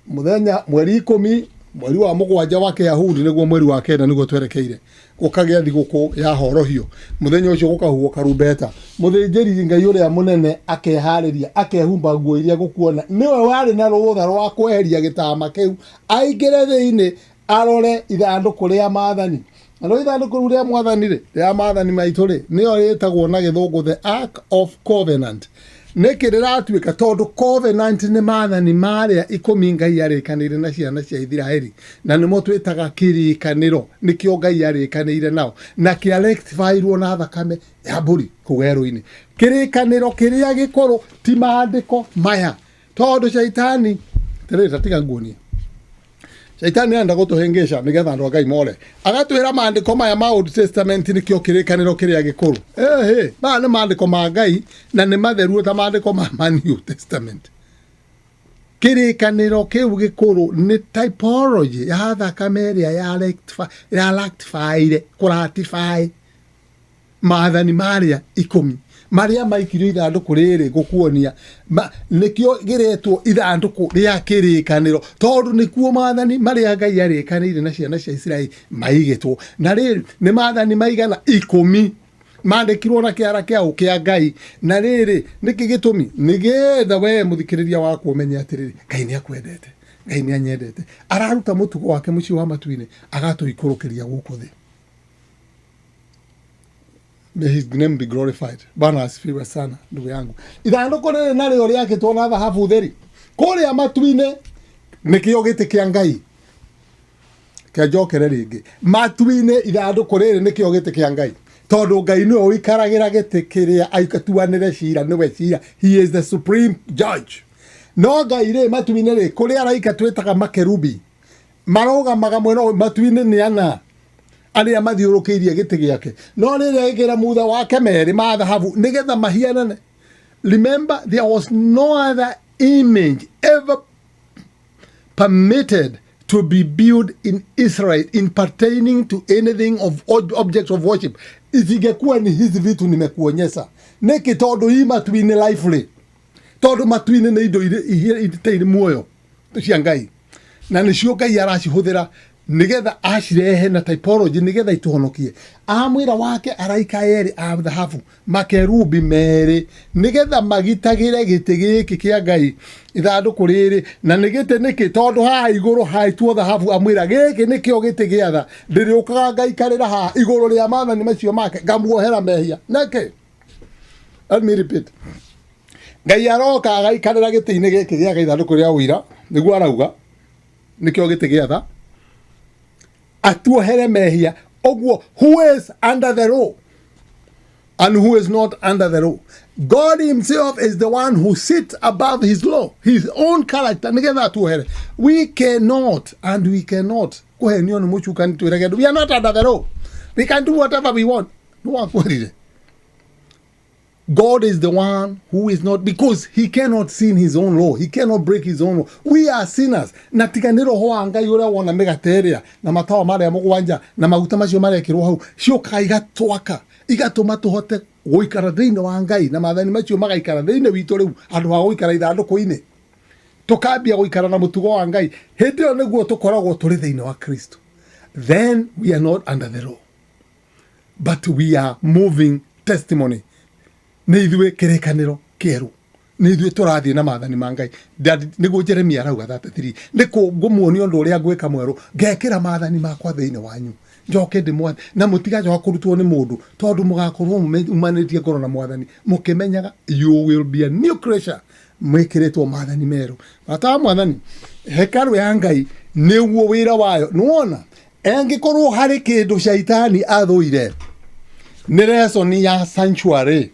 muthenya mweri 10 mweri wa mũgwanja wa Kĩyahudi nĩguo mweri wa kenda nĩguo twerekeire gũkagĩa thigũkũ ya horohio muthenya ũcio gũkahuhwo karumbeta mũthĩnjĩri ngai ũrĩa mũnene akeharĩria akehumba nguo iria gũkuona nĩwe warĩ na rũtha rwa kweheria gĩtama kĩu aingĩre thĩinĩ arore ithandũkũ rĩa maathani no ithandũkũ rĩa mwathani rĩa maathani maitũ rĩ nĩyo ĩtagwo na gĩthũngũ the Ark of Covenant nĩkĩrĩratuĩka tondũ covenant nĩ maathani marĩa 10 Ngai yarĩkanĩire na ciana cia Isiraeli na nĩmo twĩtaga kĩrĩkanĩro nĩkĩo Ngai yarĩkanĩire nao na kĩarectifyirwo na thakame ya mbũri kũgerũ-inĩ kĩrĩkanĩro kĩrĩa gĩkorwo ti maandĩko maya tondũ shaitani tereta tiga nguonie shaitani anda gũtũhĩngĩca nĩgetha andũ a Ngai more agatwĩra maandĩko maya ma Old Testament nĩkĩo kĩrĩkanĩro kĩrĩa gĩkũrũ maya nĩ maandĩko ma Ngai na nĩ matheru ta maandĩko ma New Testament kĩrĩkanĩro kĩu gĩkũrũ nĩ typology ya thakame ĩrĩa ya rectify kũratify maathani marĩa 10 maria maikirio ithandũkũ rĩrĩ gũkuonia nĩkĩo gĩretwo ithandũkũ rĩa kĩrĩkanĩro tondũ nĩkuo maathani marĩa Ngai yarĩkanĩire na ciana cia Isiraeli maigĩtwo na rĩrĩ nĩ maathani maigana 10 mandĩkirwo na kĩara kĩao kĩa Ngai na rĩrĩ nĩkĩ gĩtũmi nĩgetha we mũthikĩrĩria wakwa ũmenye atĩrĩrĩ Ngai nĩakwendete Ngai nĩanyendete araruta mũtugo wake mũciĩ wa matu-inĩ agatũikũrũkĩria gũkũ thĩ. May his name be glorified. Bwana asifiwe sana ndugu yangu. Ithandũkũ rĩrĩ narĩo rĩakĩtwo na thahabu theri kũrĩa matu-inĩ nĩkĩo gĩtĩ kĩa Ngai kĩanjokere rĩngĩ matu-inĩ ithandũkũ rĩrĩ nĩkĩo gĩtĩ kĩa Ngai tondũ Ngai nĩwe ũikaragĩra gĩtĩ kĩrĩa aikatuanĩre cira nĩwe cira he is the supreme judge no Ngai rĩ matu-inĩ rĩ kũrĩa araika twĩtaga makerubi marũgamaga mwena matu-inĩ nĩ ana arĩa mathiũrũkĩirie gĩtĩ gĩake no rĩrĩa gĩkĩra mutha wake merĩ ma thahabu nĩgetha mahianane. Remember there was no other image ever permitted to be built in Israel in pertaining to anything of objects of worship. Isingekuwa ni hizi vitu nimekuonyesha nĩkĩ tondũ hii matu-inĩ lively tondũ matu-inĩ nĩ indo itairĩ muoyo cia Ngai na nĩcio Ngai aracihũthĩra nigetha acirehe na typology nigetha ituhonokie amwira wake araika eri a thahabu makerubi merĩ nigetha magitagĩre gĩtĩ gĩkĩ kĩa Ngai ithandũkũ rĩrĩ na nĩgĩtĩ nĩkĩ tondũ haha igũrũ haitwo thahabu amwira gĩkĩ nĩkĩo gĩtĩ gĩa tha ndĩrĩũkaga ngaikarĩra haha igũrũ rĩa maathani macio make ngamuohera mehia nĩkĩ. Let me repeat. Ngai aroka agaikarĩra gĩtĩ-inĩ gĩkĩ gĩa ithandũkũ rĩa ũira nĩguo arauga nĩkĩo gĩtĩ gĩa tha atuohere mehia ũguo. Who is under the law and who is not under the law? God himself is the one who sits above his law, his own character. Nĩgetha atuohere. We cannot and we cannot. We are not under the law. We can do whatever we want. No one put it. God is the one who is not, because he cannot sin his own law. He cannot break his own law. We are sinners. Na tikaniro hoa Ngai uria wona megateria na matawa maria mugwanja na maguta macio marekirwo hau cioka igatwaka igatuma tuhote guikara thiini wa Ngai na mathani macio magaikara thiini witu riu andu ha guikara ithandũkũ-inĩ tukambia guikara na mutugo wa Ngai. Hindi yo niguo tukoragwo turi thiini wa Kristo. Then we are not under the law, but we are moving testimony. Nĩ ithuĩ kĩrĩkanĩro kĩerũ, nĩ ithuĩ tũrathiĩ na maathani ma Ngai. Nĩguo Jeremia arauga 33 nĩkũ ngũmuonia ũndũ ũrĩa ngwĩka mwerũ, ngekĩra maathani makwa thĩinĩ wanyu njoke ndĩmwathi na mũtigacoka kũrutwo nĩ mũndũ tondũ mũgakorwo mumanĩtie ngoro na mwathani mũkĩmenyaga you will be a new creature mwĩkĩrĩtwo maathani merũ. Bata wa mwathani, hekarũ ya Ngai nĩguo wĩra wayo. Nĩwona angĩkorwo harĩ kĩndũ shaitani athũire nĩ lesson ya sanctuary.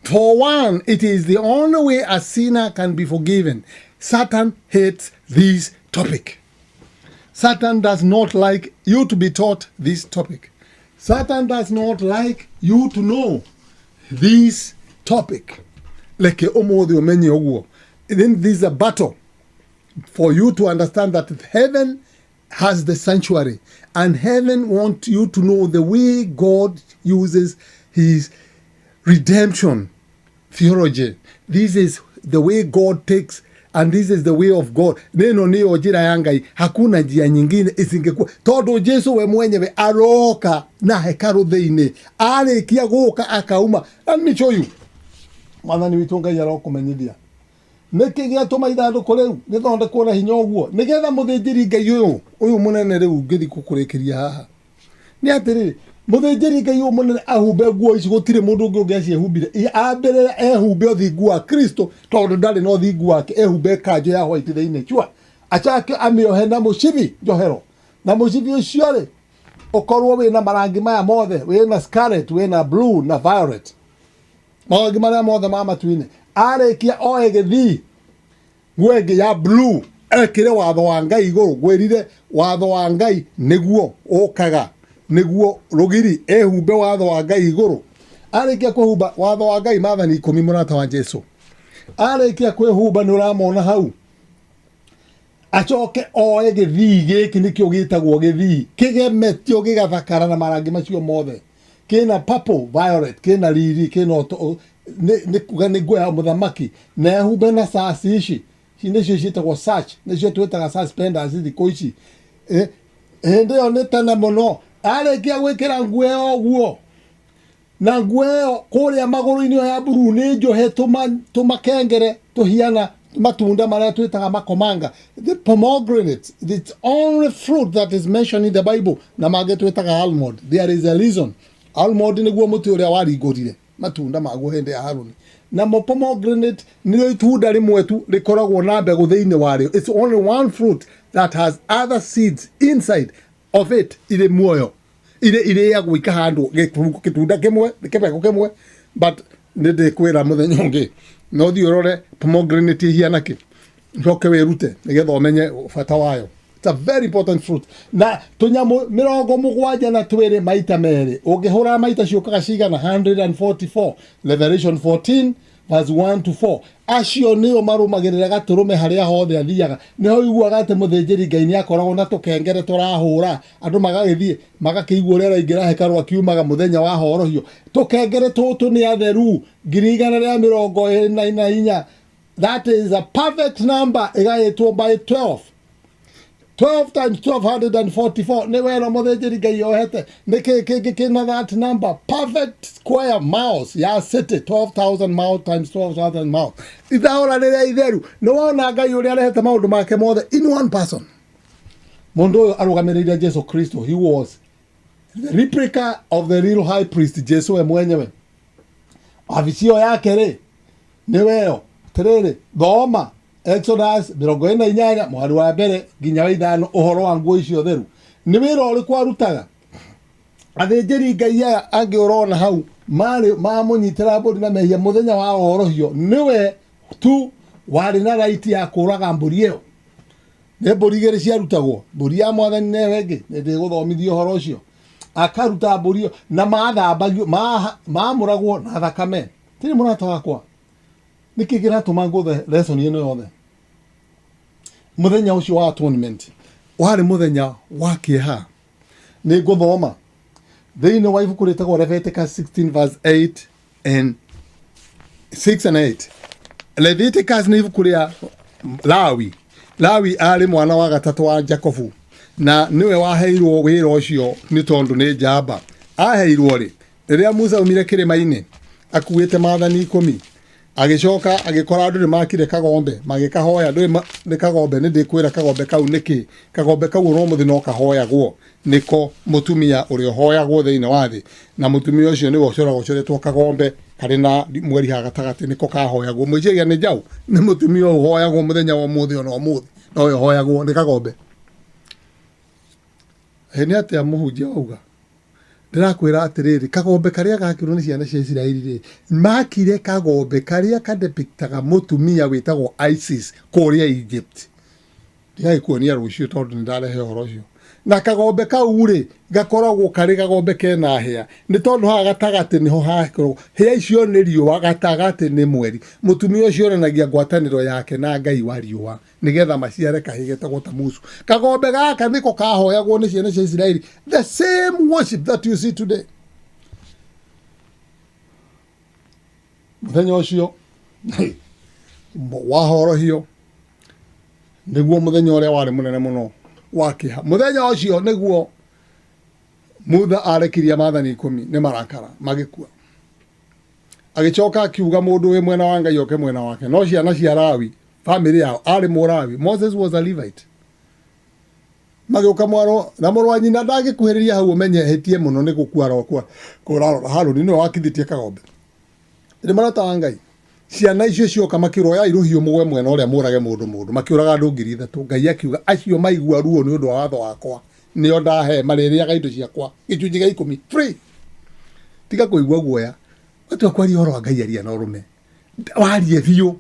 For one, it is the only way a sinner can be forgiven. Satan hates this topic. Satan does not like you to be taught this topic. Satan does not like you to know this topic. Like omothi omenye oguo. Then this is a battle for you to understand that heaven has the sanctuary, and heaven wants you to know the way God uses his redemption theology. This is the way God takes, and this is the way of God. Neno niyo njira ya Ngai, hakuna njia nyingine isingekuwa. Todo Jesu we mwenyewe aroka na hekalu thiini, arikia guka akauma. Let me show you. Mwathani witu Ngai arokumenyithia niki giatuma ithandũkũ riu rithondekwo na hinya ũguo nigetha mũthĩnjĩri Ngai ũyũ mũnene riu ngĩthi gũkũrĩkĩria haha nĩ atĩrĩrĩ. Mũthĩnjĩri Ngai ũyũ mũnene ahumbe nguo ici gũtirĩ mũndũ ũngĩ ũngĩaciĩhumbire. Ambere ehumbe ũthingu wa Kristo tondũ ndarĩ na ũthingu wake, ehumbe kanjũ ya white thĩinĩ chua, acake amĩohe na mũcibi njohero, na mũcibi ũcio rĩ ũkorwo wĩna marangi maya mothe, wĩna scarlet, wĩna blue na violet, marangi marĩa mothe ma matu-inĩ. Arĩkia oe gĩthii nguo ĩngĩ ya blue, ekĩre watho wa Ngai igũrũ. Ngwĩrire watho wa Ngai nĩguo ũkaga, nĩguo rũgiri ehumbe watho wa Ngai igũrũ. Arĩkia kwĩhumba watho wa Ngai, maathani 10 mũrata wa Jesu, arĩkia kwĩhumba nĩũramona hau, acoke oe gĩthii gĩkĩ nĩkĩo gĩtagwo gĩthii kĩgemetio gĩgathakara na marangi macio mothe. Kĩna purple, violet, kĩna riri, kĩna kuga nĩ nguo ya mũthamaki, na ehumbe na saci ici nĩcio ciĩtagwo sash, nĩcio twĩtaga suspenders thikũ ici. Hĩndĩ ĩyo nĩ tene mũno. Arĩkia gwĩkĩra nguo ĩyo ũguo, na nguo ĩyo kũrĩa magũrũ-inĩ ĩyo ya buruu nĩ njohe tũmakengere tũhiana matunda marĩa twĩtaga makomanga. The pomegranate, the only fruit that is mentioned in the Bible, na mangĩ twĩtaga almond. There is a reason. Almond nĩguo mũtĩ ũrĩa waringũrire matunda maguo hĩndĩ ya Haruni. Na pomegranate nĩ itunda rĩmwe tu rĩkoragwo na mbegũ thĩinĩ warĩo. It's only one fruit that has other seeds inside of it, ile muoyo ile ya ikahandwo gĩtunda kĩmwe kĩbegũ kĩmwe. But nĩndĩkwĩra mũthenya ũngĩ no thiĩ ũrore pomegranate ihiana kĩ, njoke wĩrute nĩgetha ũmenye bata wayo. It's a very important fruit. Na tunyamu 72 maita merĩ ũngĩhũra maita ciũkaga cigana 144. Revelation 14 verse 1 to 4. Acio nĩo marũmagĩrĩra gatũrũme harĩa hothe athiaga. Nĩho iguaga atĩ mũthĩnjĩri Ngai nĩakoragwo na tũkengere tũrahũra, andũ magagĩthiĩ magakĩigua ũrĩa araingĩra hekarũ akiumaga mũthenya wa horohio. Tũkengere tũtũ nĩ atheru 124. That is a perfect number ĩgaĩtwo by 12. 12 times 1244. Nĩ wera mũthĩnjĩri Ngai ohete nĩkĩna that number. Perfect square miles ya city, 12,000 miles times 12,000 miles. Ithaũra rĩrĩa itheru. Nĩ wona Ngai ũrĩa arehete maũndũ make mothe in one person. Mũndũ ũyũ arũgamĩrĩire Jesu Kristo. He was the replica of the real high priest Jesu we mwenyewe. Wabici ĩyo yake rĩ niweo tiriri thoma Exodus 48 mwari wa mbere nginya wa 5 uhoro wa nguo icio theru ni wira uriku arutaga athĩnjĩri ngai aya angĩ ũrona hau mamunyitĩra mbũri na mehia mũthenya wa ũhorohio niwe tu warĩ na right ya kũraga mbũri ĩyo nĩ mbũri igĩrĩ ciarutagwo mbũri ya mwathani na ĩyo ĩngĩ nĩndĩgũthomithia ũhoro ũcio akaruta mbũri ĩyo na mathambagio maamũragwo na thakame tiri mũrata wakwa nĩkĩ kĩratũma ngũthe lesson ĩno yothe mũthenya ũcio wa atonement warĩ mũthenya wa kĩeha nĩ ngũthoma thĩinĩ wa ibuku rĩtagwo Leviticus 16 verse 8 and 6 and 8 Leviticus nĩ ibuku rĩa Lawi arĩ mwana wa gatatũ wa Jacobu na niwe waheirwo wĩra ũcio nĩ tondũ nĩ njamba aheirwo rĩ rĩrĩa Musa umire kĩrĩma-inĩ akuĩte maathani 10 agĩcoka agĩkora andũ nĩmakire kagombe magĩkahoya nĩ kagombe nĩ ndĩkwĩra kagombe kau nĩkĩ kagombe kau no mũthĩ no kahoyagwo niko mutumia ũrĩa hoyagwo thĩinĩ wa thĩ na mutumia ũcio nĩwe ũcoretwo kagombe karĩ na mweri ha gatagatĩ niko kahoyagwo mwĩciria nĩ njaũ nĩ mutumia ũyũ hoyagwo mũthenya wa ũmũthĩ ona ũmũthĩ no ũyũ hoyagwo nĩ kagombe nĩ atĩa mũhunjia auga ndĩrakwĩra atĩrĩrĩ kagombe karĩa gakirwo nĩ ciana cia Isiraeli rĩ makire kagombe karĩa kadepictaga mutumia wĩtagwo Isis kũrĩa Egypt ndĩraikuonia rũciũ tondũ nĩndarehe ũhoro ũcio na kagombe kau rĩ gakoragwo karĩ kagombe kena hĩa nĩ tondũ haha gatagatĩ niho hakoragwo hĩa icio nĩ riũa gatagatĩ nĩ mweri mutumia ũcio onanagia ngwatanĩro yake na Ngai wa riũa nĩgetha maciare kahĩĩ getagwo Tamuzu kagombe gaka nĩko kahoyagwo nĩ ciana cia Isiraeli the same worship that you see today mũthenya ũcio wahorohio nĩguo mũthenya ũrĩa warĩ mũnene mũno wakiha muthenya ũcio nĩguo Musa arekirie maathani 10 nĩ marakara magĩkua agĩcoka akiuga mũndũ wĩ mwena wa Ngai oke mwena wake no ciana cia Lawi family yao arĩ Mũlawi Moses was a Levite magĩũka mwaro na mũrũ wa nyina ndagĩkuhĩrĩria hau ũmenyehetie mũno nĩ gũkua kũrarora Harũni nĩwe wakithĩtie kagombe nĩ marata wa Ngai ciana icio cioka makĩroya iruhio mũgwe mwena ũrĩa mũrage mũndũ makĩũraga andũ 3,000 Ngai akiuga acio maigua ruo nĩ ũndũ wa watho wakwa nĩo ndahe marĩrĩaga indo ciakwa gĩcunjĩ gĩa 10 free tiga kũigua guoya watu akwari ũhoro wa Ngai aria na ũrũme warie biũ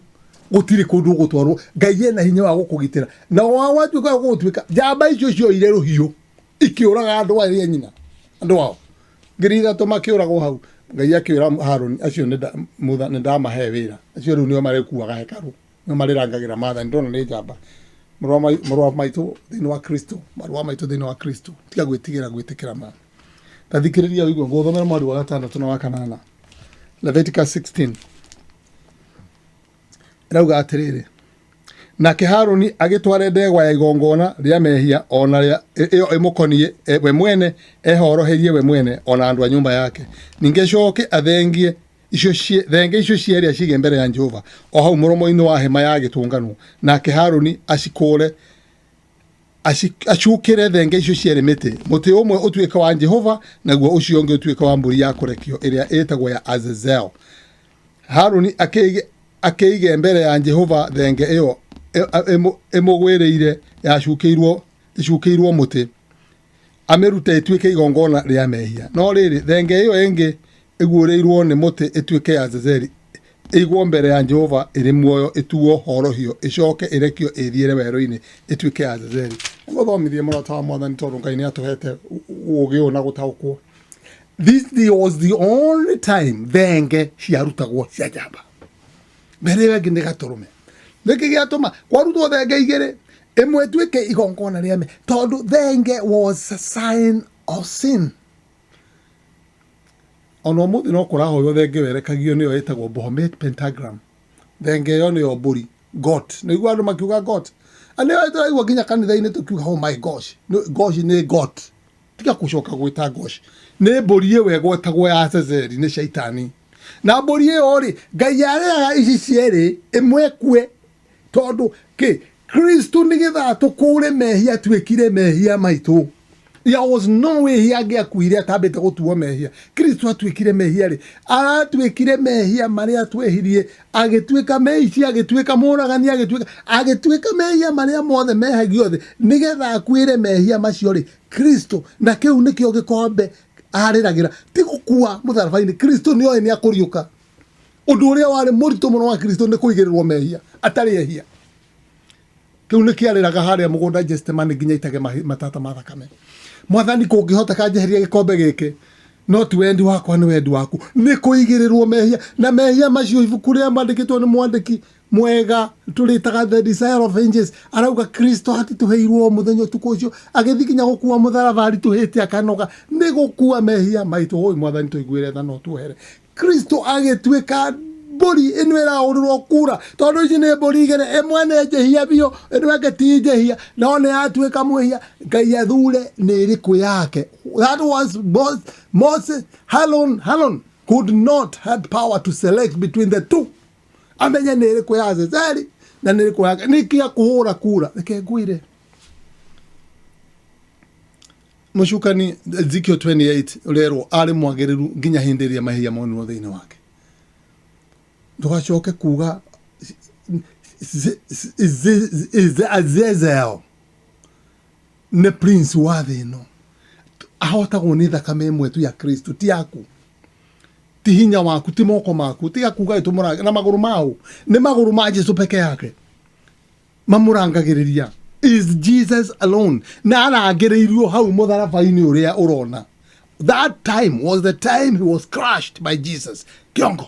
gũtirĩ kũndũ gũtwarwo Ngai ena hinya wa gũkũgitĩra na watu kwa gũtuĩka njamba icio cio ruhio ikĩũraga andũ arĩa nyina andũ wao 3,000 makĩũragwo hau Ngai akĩra Harũni acio Musa nĩndamahe wĩra acio rĩu nĩo marĩkuaga hekaru nĩo marĩrangagĩra maathani ndona nĩ njamba mũrũ wa maitũ thĩinĩ wa Kristo marũa maitũ thĩinĩ wa Kristo tiga gwĩtĩkĩra ma tathikĩrĩria wĩiguo ngũthomera mwari wa 6 na wa 8 Leviticus 16 rauga atĩrĩrĩ nake Harũni agĩtware ndegwa ya igongona rĩa mehia ona rĩa ĩyo ĩmũkoniĩ we mwene ehoroherie we mwene ona andũ a nyũmba yake ningĩ coke athengie thenge icio cierĩa cige mbere ya Jehova o hau mũromo-inĩ wa hema ya gĩtũngano nake Harũni acukĩre thenge icio cierĩ mũtĩ ũmwe ũtuĩke wa Jehova naguo ũcio ũngĩ ũtuĩke wa mbũri ya kũrekio ĩrĩa ĩtagwo ya Azazel Harũni akĩige mbere ya Jehova thenge ĩyo ĩmũgwĩrĩire icukĩirwo mũtĩ amĩrute ĩtuĩke igongona rĩa mehia no rĩrĩ thenge ĩyo ĩngĩ ĩguũrĩirwo nĩ mũtĩ ĩtuĩke ya Azazeli ĩigwo mbere ya Jehova ĩrĩ muoyo ĩtuo horohio ĩcoke ĩrekio ĩthiĩre werũ-inĩ ĩtuĩke ya Azazeli ngũthomithie mũrata wa Mwathani tondũ Ngai nĩ atũhete ũũgĩ ũyũ na gũtaũkwo this was the only time thenge ciarutagwo cia njamba mbere ĩyo ĩngĩ nĩ gatũrũme nĩkĩ gĩatũma kwarutwo thenge igĩrĩ ĩmwe ĩtuĩke igongona rĩa mehia tondũ thenge was a sign of sin ono mũthĩ no kũrahoywo thenge werekagio nĩyo ĩtagwo Bohomet pentagram thenge ĩyo nĩyo mbũri goat nĩguo andũ makiuga goat anĩyo ĩtũraigua nginya kanitha-inĩ tũkiuga oh my gosh nĩ goat tiga gũcoka gwĩta gosh nĩ mbũri ĩyo ĩgwetagwo ya Azazeli nĩ shaitani na mbũri ĩyo rĩ Ngai arĩaga ici cierĩ ĩmwe kue tondũ Kristo nĩgetha tũkũre mehia tuĩkire mehia maitũ There was no way he angiakuire atabete gutuo mehia. Kristo atwikire mehia ri. Aratwikire mehia maria atwehirie, agitwika meici, agitwika muragani, agitwika mehia maria mothe mehagio thi, nigetha akwire mehia macio ri. Kristo na kiu nikio gikombe ariragira ti gukua mutharabaini. Kristo ni oe ni akuriuka. Undu uria wari muritu muno wa Kristo ni kuigirirwo mehia atari ehia. Kiu ni kiariraga haria mugunda Gethsemane nginya itage matata ma thakame. Mwathani kungihota kanjeheria gikombe giki, no ti wendi wakwa ni wendi waku. Ni kuigirirwo mehia, na mehia macio ibuku ria mandikitwo ni mwandiki mwega turitaga The Desire of Angels. Arauga Kristo hatituheirwo muthenya tuko ucio agithikinya gukua mutharaba rituhite akanoga ni gukua mehia maitu. Hoi Mwathani tuiguire tha no tuhere. Kristo agitwika mburi ino iraurwo kura, tondu ici ni mburi igere, imwe ni njehia bio, ino ingi ti njehia, no ni atwika mwehia. Ngai athure ni iriku yake. That was Moses. Harun could not had power to select between the two. Amenya ni iriku ya Azazeli na ni iriku yake. Nikia kuhura kura reke ngwire mushukani Ezekiel 28 urero ari mwagiriru nginya hindiria mahia monu thiini wake. Ndugacoke kuga Azazel ne prince wa thino ahotagwo ni thakame imwe tu ya Kristo, ti yaku, ti hinya waku, ti moko maku, ti akuga itumura na maguru mao, ni maguru ma Jesu peke yake mamurangagiriria. Is Jesus alone na aragiririo hau mutharabaini uria urona. That time was the time he was crushed by Jesus kiongo.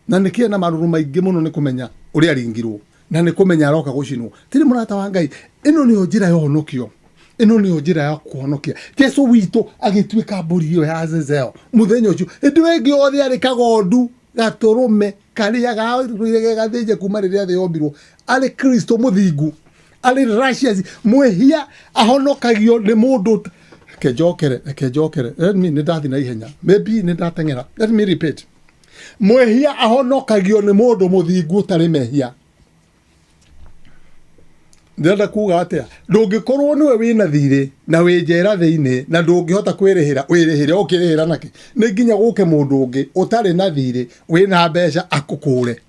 Na nikia na maruru maingi muno ni kumenya uria ringirwo, na ni kumenya aroka gucinwo. Tiri murata wa Ngai, ino ni njira ya honokio, ino ni njira ya kuhonokia. Jesu witu agitwika mburi iyo ya Azazel muthenya ucio. Indu wengi othe ari kagondu gaturume karia gathinje kuma riria thi yombirwo. Ari Kristo muthingu, ari righteous, mwehia ahonokagio ni mundu. Kejokere let me nidathi na ihenya, maybe nidatengera, let me repeat. Mwehia ahonokagio ni mundu muthingu tari mehia. Ndenda kuga atia, ndungikorwo niwe wina thire na winjera thiini na ndungihota kwirihira wirihire ukirihira naki, ni nginya guke mundu ungi utari na thire wina mbeca akukure.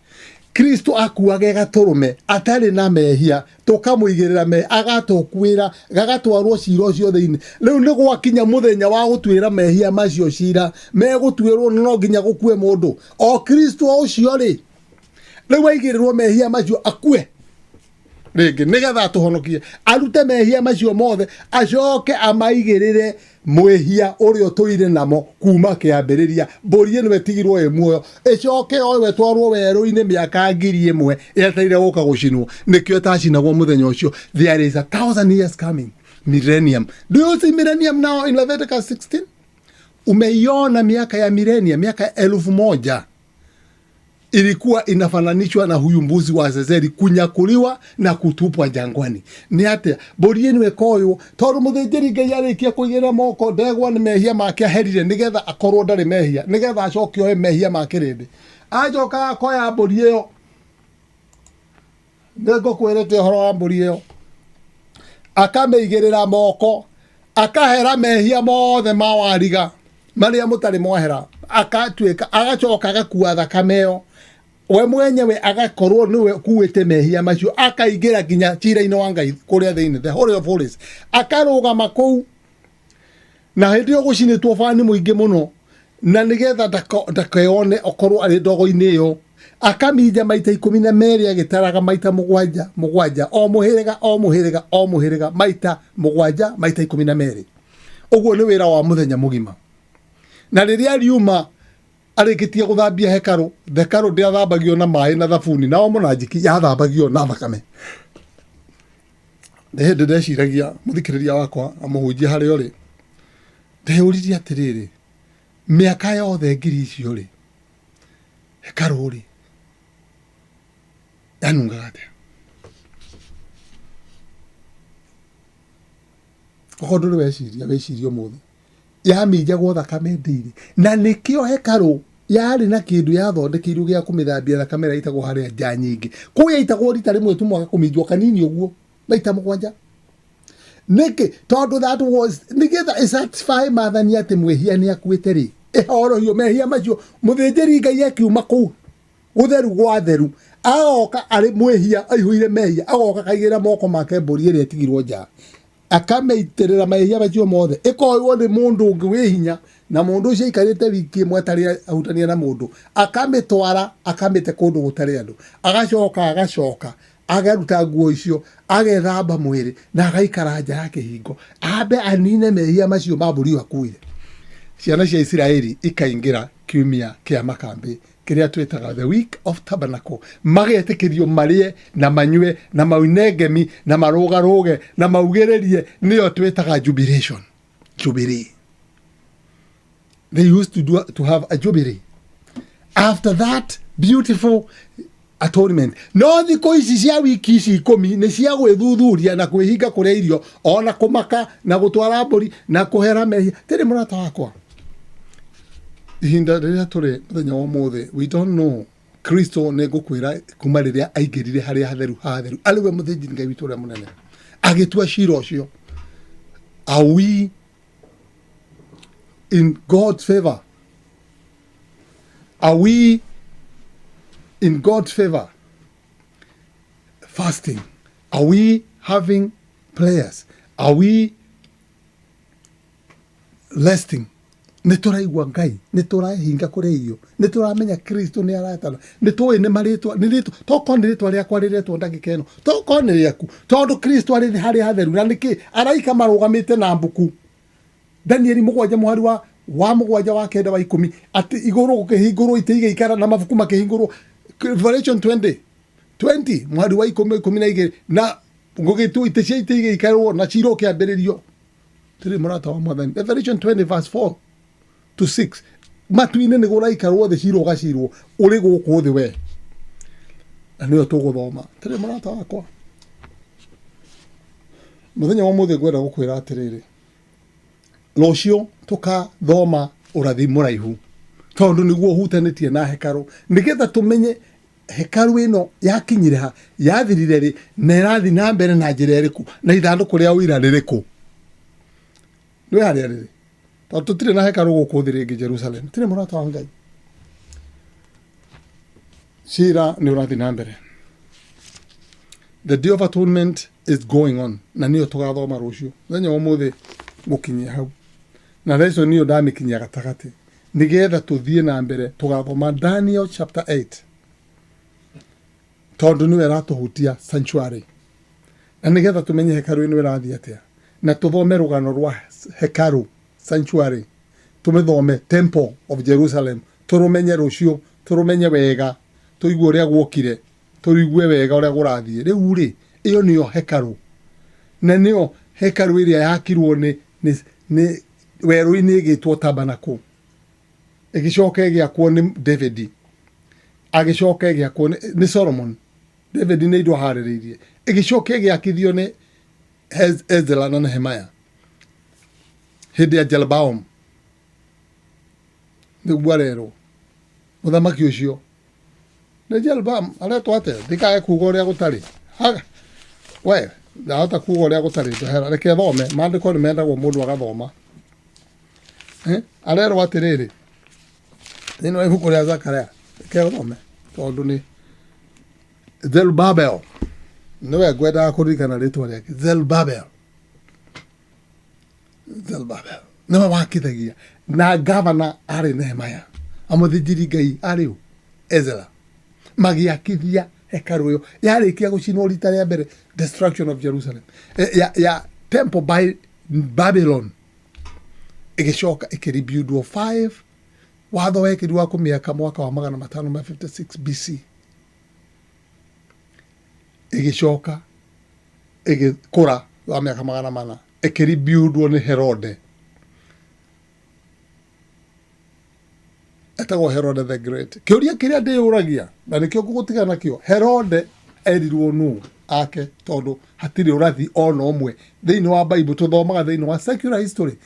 Kristo akuage gaturume atari na mehia, tukamuigirira me agatokwira gagatwarwo cira ucio thiini. Riu ni gwakinya muthenya wa gutwira mehia macio cira megutwirwo no nginya gukue mundu o Kristo ucio ri. Riu aigirirwo mehia macio akue ringi nigetha tuhonokie, arute mehia macio mothe, acoke amaigirire mwehia urio tuire namo kuma kiambiriria. Mburi ino wetigirwo e muoyo icoke owe twarwo weru-ini miaka 1000 yeteire guka gucinwo. Nikio tacinagwo muthenya ucio. There is 1000 years coming, millennium. Do you see millennium now in Leviticus 16? Umeiona miaka ya millennium, miaka 1000 ilikuwa inafananishwa na huyu mbuzi wa Azazeli kunyakuliwa na kutupwa jangwani. Ni atia mburi ino ekoyo tondu muthinjiri Ngai arikia kuigira moko ndegwa ni mehia make aherire nigetha akorwo ndari mehia, nigetha acoke oe mehia make rindi. Ajoka akoya mburi iyo, nego kwirete horo wa mburi iyo, akameigirira moko, akahera mehia mothe ma wariga maria mutari mohera, akatwika agacoka agakua thakame iyo. We mwenyewe agakorwo niwe kuwete mehia macio, akaigira nginya cira-ini wa Ngai kuria thiini, the Holy of Holies, akarugama kuu na hindi yo gucinitwo fani muingi muno, na nigetha ndakeyone okorwo ari ndogo-ini iyo. Akaminja maita 12 agitaraga maita mugwanja o muhiriga maita mugwanja maita 12. Uguo ni wira wa muthenya mugima. Na riria riuma arikitie guthambia hekaru, hekaru ndiathambagio na mai na thabuni, na omonajiki yathambagio na thakame. Ndehende ndeciragia muthikiriria wakwa amuhunjia hari uri, ndeyuririe atiriri, miaka yothe ngiri icio ri hekaru ri yanungaga atia? Okorwo nduri weciria umuthi yaminjagwo thakame ndiri, na nikio hekaru yari na kindu yathondekeirwo gia kumithambia thakame raitagwo haria nja nyingi. Kuya itagwo rita rimwe tu mwaka kuminjwo kanini uguo maita 7. niki tondu that was nigetha satisfy mathani ati mwehia ni akuite ri ihoro hiyo mehia macio muthinjiri ngai akiuma kuu utheru gwa theru agoka ari mwehia aihuire mehia agoka kaigira moko make mburi ire tigirwo nja akameitirira mehia macio mothe ikoywo ni mundu ungi wi hinya na mundu ucio ikarite wiki imwe tari ahutania na mundu akamitwara akamite kundu gutari andu agacoka agaruta nguo icio agethamba mwiri na agaikara nja ya kihingo ambe anine mehia macio maburi akuire ciana cia Israeli ikaingira kiumia kia makambi kiria twitaga the week of tabernacle magetikirio marie na manywe na maunengemi na marugaruge na maugiririe niyo twitaga jubilation jubilee. They used to have a jubilee after that beautiful atonement. No thiko ici cia wiki ici 10 ni cia gwithuthuria na kwihinga kuria irio ona kumaka na gutwara mburi na kuhera mehia tiri murata wakwa ihinda riria turi muthenya wa muthe we don't know Kristo ne gukwira kuma riria aingirire haria hatheru aliwe muthinjiri ngai witu ria munene agitua shiro cio. Are we in God's favor? Are we in God's favor? Fasting. Are we having prayers? Are we resting? Nituraigua ngai niturahinga kuri irio nituramenya Kristo ni aratana nitui ni maritwa ni ritu toko ni ritwa ria kwariretwo ndagika ino toko ni riaku tondu Kristo ari hari hatheru na niki araika marugamite na mbuku Danieli 7 wa 7 wa 9 wa 10 ati iguru gukihingurwo ite ikara na mabuku makihingurwo Revelation 20 mwari wa 10 na ngugitu ite cia ite ikarwo na ciro kiambiririo tiri murata wa mwathani. Revelation 20 verse 4 to 6 matu-ine ni guraikarwo the ciro gacirwo uri guku thi we na niyo tuguthoma tiri murata wakwa muthenya wa muthe gwera gukwira atiriri rocio tukathoma urathi muraihu tondu niguo hutanitie na hekaru nigetha tumenye hekaru ino yakinyire ha yathirire ri na irathi na mbere na njira iriku na ithanduku ria wira ririku ni haria riri tondu tutire na hekaru guku thi ringi Jerusalem tire murata wa ngai shira ni urathi na mbere. The Day of Atonement is going on na niyo tugathoma rucio muthenya wa muthe gukinyia hau na reason niyo ndamikinyia gatagati nigetha tuthie na mbere tugathoma Daniel chapter 8 tondu niwe ratuhutia sanctuary na nigetha tumenye hekaru ino irathi atia na tuthome rugano rwa hekaru sanctuary tumithome temple of Jerusalem turumenye rucio turumenye wega tuigue uria gwokire tuigue wega uria gurathie riu ri iyo niyo hekaru na niyo hekaru iria yakirwo ni weru-ini igitwo tabernacle igicoka igiakwo ni David agicoka igiakwo ni Solomon. David ni indo haririirie igicoka igiakithio ni Ezra na Nehemiah hindi ya Jeroboam niguo rero muthamaki ucio ni Jeroboam aretwo atia ndikae kuga uria gutari haga we ndahota kuga uria gutari ndahera reke thome mandiko ni mendagwo mundu agathoma arero atiriri nino ibuku ria Zakaria reke thome tondu ni Zerubbabel niwe ngwendaga kuririkana ritwa riake Zerubbabel niwe wakithagia na gavana ari Nehemiah amuthinjiri ngai ari Ezra magiakithia hekaru yo yarikia gucinwo rita ria mbere destruction of Jerusalem ya temple by Babylon igicoka ikiribuildwo 5 watho wekirwo kumiaka mwaka wa 556 BC igicoka igikura wa miaka 400 ikiribuildwo ni Herode etagwo Herode the Great. Kiuria kiria ndiuragia na nikio gugutigana kio Herode erirwo nu ake tondu hatiri urathi ona omwe thiini wa Bible tuthomaga thiini wa secular history.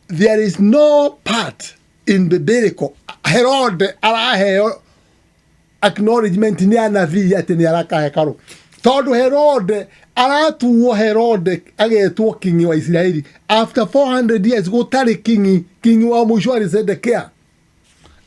There is no part in biblical Herode araheo acknowledgement ni anathii ati ni araka hekaru tondu Herode aratuo Herode agetwo king wa Israeli after 400 years gutari king wa mushwari Zedekia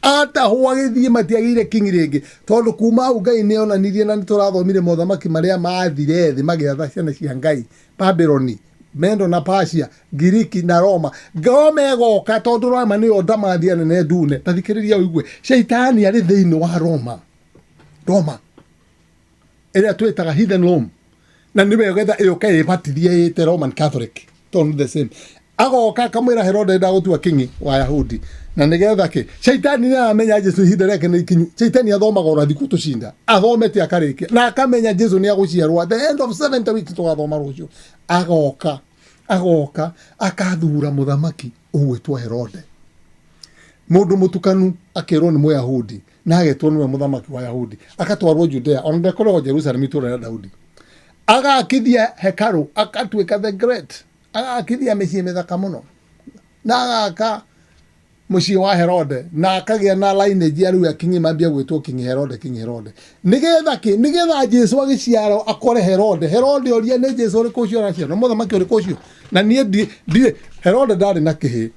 ata huagithie matiagire king ringi tondu kuma u Ngai ni onanirie na niturathomire mothamaki maria maathire thi magiatha ciana cia Ngai Babyloni Mendo na Persia Giriki na Roma gome goka tondu Roma ni ondamathia nene ndune tathikiriria uigwe shaitani ari thiini wa Roma ere twetaga hidden Rome na niwe getha iyoka ibatithie ite Roman Catholic tondu the same agoka kamwira Herode ndagutua king wa Yahudi na nigetha ki shaitani ni amenya Jesu hidden reke ni kinyu shaitani athomaga urathi kutushinda athomete akarikia na akamenya Jesu ni aguciarwo at the end of 70 weeks twathoma rucio agoka akathura muthamaki ugwitwo Herode mundu mutukanu akirwo ni Muyahudi na agetwo niwe muthamaki wa Yahudi akatwarwo Judea ona ndekorwo Jerusalem itura ya Daudi agakithia hekaru akatwika the great agakithia micii mithaka muno na agaka mucii wa Herode na akagia na lineage aru ya king mambia gwitwo king Herode nigetha Jesu agiciaro akore Herode oria ni Jesu uri kucio racio no muthamaki uri kucio na nie Herode ndari na kihi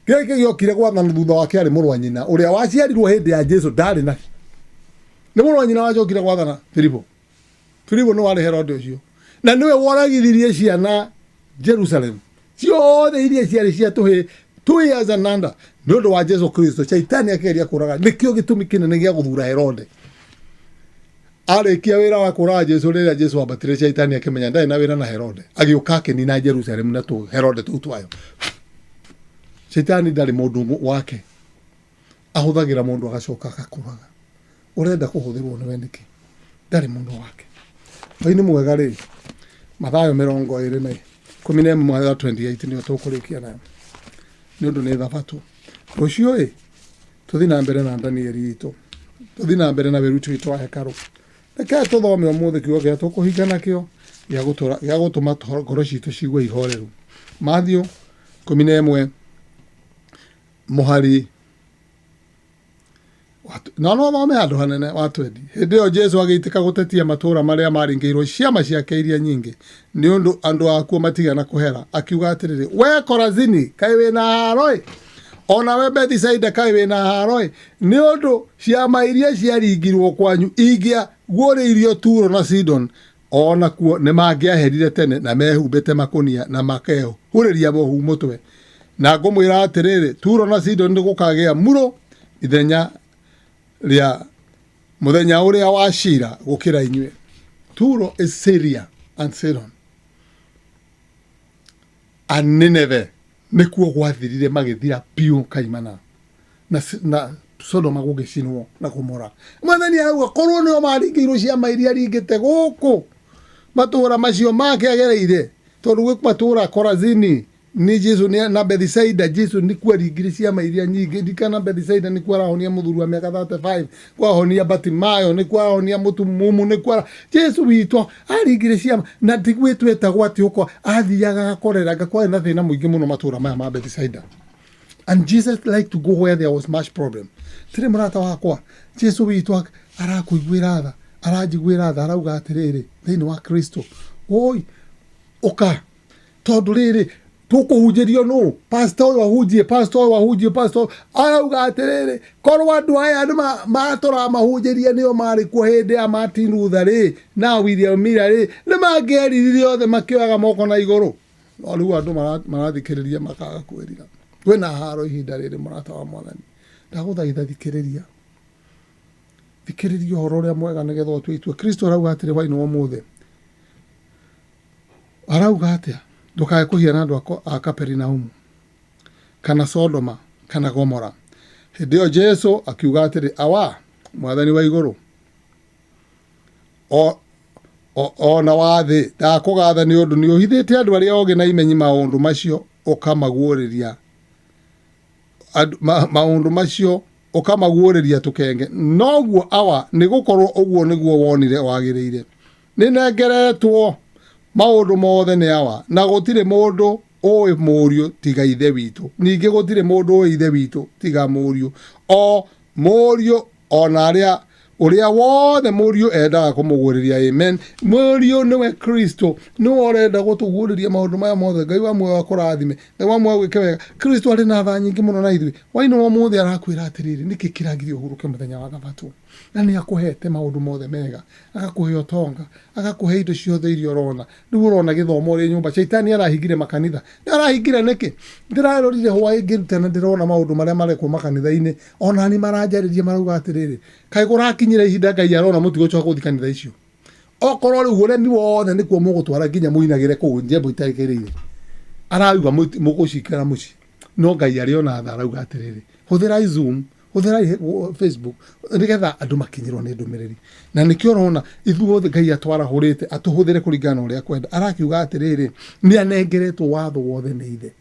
geke giokire gwathana thutha wake ari murwa nyina uria waciarirwo hindi ya Jesu ndari na ni murwa nyina wajokire gwathana Filipo no wari Herode ucio na niwe woragithirie ciana Jerusalem ciothe iria ciari cia tuhi 2 years ananda ndondo wa Jesu Kristo shaitani akeria kuraga nikio gitumi kinene gia guthura Herode arikia wira wa kuraga Jesu rira Jesu abatire shaitani akimenya ndai na wira na Herode agioka ni na Jerusalem na tu Herode tu twayo shaitani ndari mundu wake ahuthagira mundu agacoka akakuraga urenda kuhuthirwo ni wendiki ndari mundu wake baini mwega ri Mathayo 20:28 ni tukurikia nayo nundu ni thabatu rucio tuthi na mbere na Danieli itu tuthi na mbere na wiruti witu wa hekaru reke tuthome umuthi kiugo gia tukuhinga nakio gia gutuma ngoro citu cigwe ihoreru Matthew 11 muhari no thome handu hanene wa 20 hindi yo Jesu agiitika gutetia matura maria maringiirwo ciama ciake iria nyingi ni undu andu akuo matigana kuhera akiuga atiriri we Korazini kai wina haroi ona we Bethisaida kai wina haroi ni undu ciama iria ciaringirwo kwanyu ingia guoriirio Turo na Sidon ona kuo ni mangiaherire tene na mehumbite makunia na makeo huriria bohu mutwe na ngumwira atiriri Turo na Sidon ni gukagia muro ithenya ria muthenya uria wa shira gukira inywe Turo is Syria and Sidon and Nineveh nikuo gwathirire magithira piu kaimana na Sodoma gugicinwo na Gomora mwathani auga korwo nio maringirwo ciama iria ringite guku matura macio make agereire tondu gwi matura Korazini ni Jesu ni na Bethisaida Jesu ni kwaringire ciama iria nyingi ndikana Bethisaida ni kwarahonia muthuru wa miaka 35 kwahonia Batimayo ni kwahonia mutumumu ni kwara Jesu witwa aringire ciama na ndigwitweta gwati uko athiaga akorera gakwa na thina muingi muno matura maya ma Bethisaida and Jesus like to go where there was much problem tire murata wakwa Jesu witwa arakuigwira tha arajigwira tha arauga atiriri thiini wa Kristo oi oka tondu riri tukuhujirio no pastor wahujie arauga atiriri korwo andu aya andu matora mahujirie nio mari ku hindi ya Martin Luther ri na William Miller ri ni mangieririe othe makioaga moko na iguru no riu andu marathikiriria makaga kwirira kwina haro ihinda riri murata wa mwathani ndaguthaitha thikiriria horo ria mwega nigetha utwitwe Kristo arauga atiri waino umuthi arauga atia ndukae kuhiana andu a Kaperinaumu kana Sodoma kana Gomora hindi yo Jesu akiuga atiri awa mwathani wa iguru na wathi ndakugatha ni undu ni uhithite andu aria oge na imenyi maundu macio ukamaguuriria maundu macio ukamaguuriria tukenge noguo awa ni gukorwo uguo niguo wonire wagiriire ni nengeretwo maundu mothe ni awa na gutire mundu oi murio tiga ithe witu ningi gutire mundu oi ithe witu tiga murio o murio ona aria uria wothe murio endaga kumuguriria amen murio niwe Kristo no orenda gutuguriria maundu maya mothe Ngai wa muoyo wa kurathime Ngai wa muoyo gwike wega Kristo ari na tha nyingi muno na ithui waino wa mothe arakwira atiriri niki kiragiri uhuruke muthenya wa thabatũ na ni akuhete maundu mothe mega agakuhe utonga agakuhe indo ciothe irio rona riu urona githomo ri nyumba shaitani arahingire makanitha arahingire niki ndirarorire hwaĩ ngĩruta na ndirona maundu maria marekwo makanitha-ini ona ni maranjaririe marauga atiriri kai kurakinyire ihinda Ngai arona mutigocoka guthi kanitha icio okorwo riu uremi wothe nikuo mugutwara nginya muinagire kuu njembo itarikirire arauga mugucikara muci no Ngai ari ona tha arauga atiriri huthirai Zoom huthirai Facebook nigetha andu makinyirwo ni ndumiriri na nikio rona ithuothe Ngai atwarahurite atuhuthire kuringana uria kwenda arakiuga atiriri ni anengeretwo watho wothe ni ithe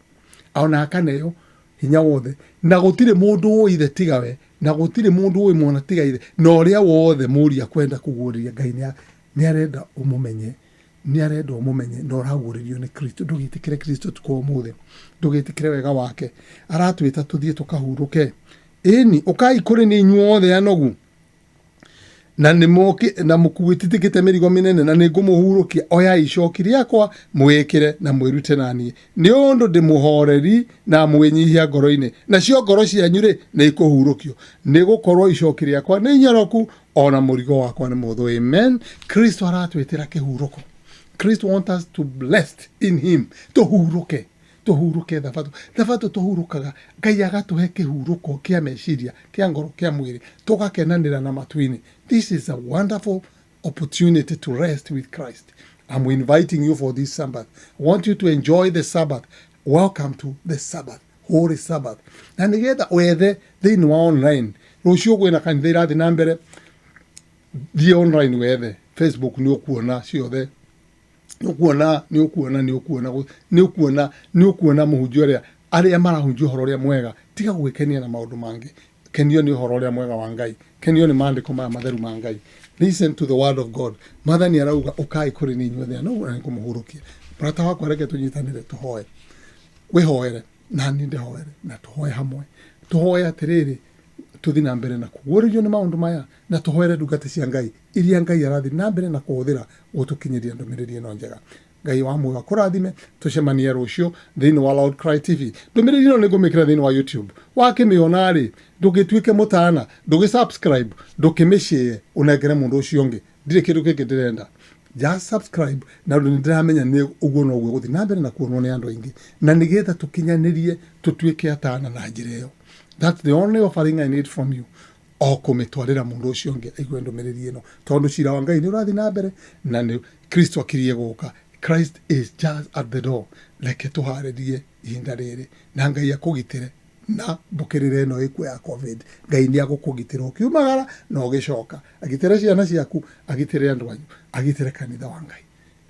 ona akaneyo hinya wothe na gutire mundu wo ithe tigawe na gutire mundu wo mwana tiga ithe no uria wothe muria kwenda kuguriria Ngai ni arenda umumenye ni arenda umumenye no raguririo ni Kristo ndugitikire Kristo tuko muthe ndugitikire wega wake aratwita tuthie tukahuruke eni ukai kuri ni nyuothe anogu na ni moki na mukuititikite mirigo minene na ni ngumuhurukia oya icoki riakwa mwikire na mwirute nani ni undu ndimuhoreri na mwenyihia ngoro-ini na cio ngoro cianyu ri ni ikuhurukio ni gukorwo icoki riakwa ni nyoroku ona murigo wakwa ni muthu amen Kristo aratwitira kihuruko Kristo want us to blessed in him tuhuruke thabatũ tuhurukaga Ngai agatuhe kihuruko kia meciria kia ngoro kia mwiri tugakenanira na matu-ini. This is a wonderful opportunity to rest with Christ. I'm inviting you for this Sabbath. I want you to enjoy the Sabbath. Welcome to the Sabbath, Holy Sabbath. Na nigetha wethe thiini wa online rucio gwina kanitha irathi na mbere thie online wethe Facebook ni ukuona ciothe ni ukuona muhunjio aria marahunjio horo ria mwega tiga gwikenia na maundu mangi kenio ni horo ria mwega wa Ngai kenio ni maandiko ma matheru ma Ngai. Listen to the word of God. Mathani arauga ukai kuri ni inyuothe no ni kumuhurukia brata wakwa reke tunyitanire tuhoe wihoere na ni ndihoere na tuhoe hamwe tuhoe atiriri tuthi na mbere na kuguririo ni maundu maya na tuhoere ndungata cia Ngai iria Ngai arathi na mbere na kuhuthira gutukinyiria ndumiriri no njega. Ngai wa muoyo akurathime tucemanie rucio thiini wa Loud Cry TV. Ndumiriri no nigumikira thiini wa YouTube wakimiona ri ndugituike mutana ndugisubscribe ndukimishie unegere mundu ucio ungi ndire kindu kingi ndirenda just subscribe na ndiramenya ni uguo no guo guthi na mbere na kuonwo ni andu aingi na nigetha tukinyanirie tutuike atana na njira iyo. That's the only offering I need from you. O kumitwarira mundu ucio ungi aigue ndumiriri ino tondu cira wa Ngai ni urathi na mbere na ni Kristo akirie guka. Christ is just at the door. Leke tuharirie ihinda riri na Ngai akugitire na mbukirire ino ikwe ya COVID. Ngai ni agukugitira ukiumagara na ugicoka agitire ciana ciaku agitire andu anyu agitire kanitha wa Ngai.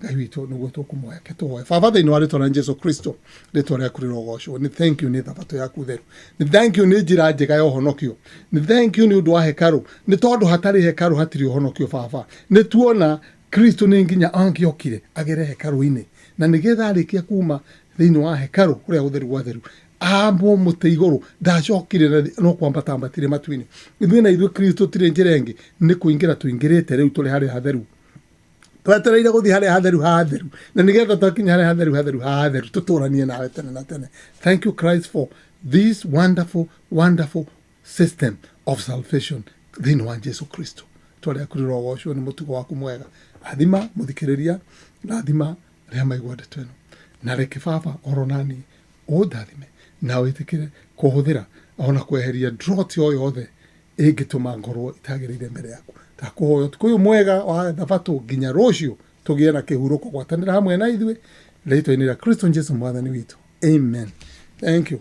Ngai witu niguo tukumuoya ke tuhoe. Baba thiini wa ritwa rĩa Jesu Kristo ritwa rĩaku rĩrogocwo ni thank you ni thabatũ yaku theru ni thank you ni njĩra njega ya ũhonokio ni thank you ni ũndũ wa hekaru ni tondũ hatarĩ hekaru hatirĩ ũhonokio Baba ni tuona Kristo ni nginya angiokire agere hekaru-inĩ na nigetha arĩkia kuma thiini wa hekaru ũrĩa ũtheru gwa theru ambo mũtĩ igũrũ ndacokire no kwambatambatire matu-inĩ ithuĩ na ithuĩ Kristo tirĩ njĩra ĩngĩ ni kũingĩra tũingĩrĩte rĩu tũrĩ harĩa hatheru twetereire guthi harĩa hatheru na nigetha twakinya harĩa hatheru tuturanie nawe tene na tene. Thank you Christ for this wonderful system of salvation thiini wa Jesu Kristo twaria kurirogocwo ni mutugo waku mwega. Rathima muthikiriria rathima ria maigua ndeto ino na reke Baba oronani undathime na witikire kuhuthira ona kweheria drought yo yothe ingituma ngorwo itagirire mbere yaku takuhoyo tukuyu mwega wa thabatũ nginya rucio tugie na kihuruko gwatanira hamwe na ithuĩ ritwa-inĩ rĩa Kristo Jesu mwathani witu amen. Thank you.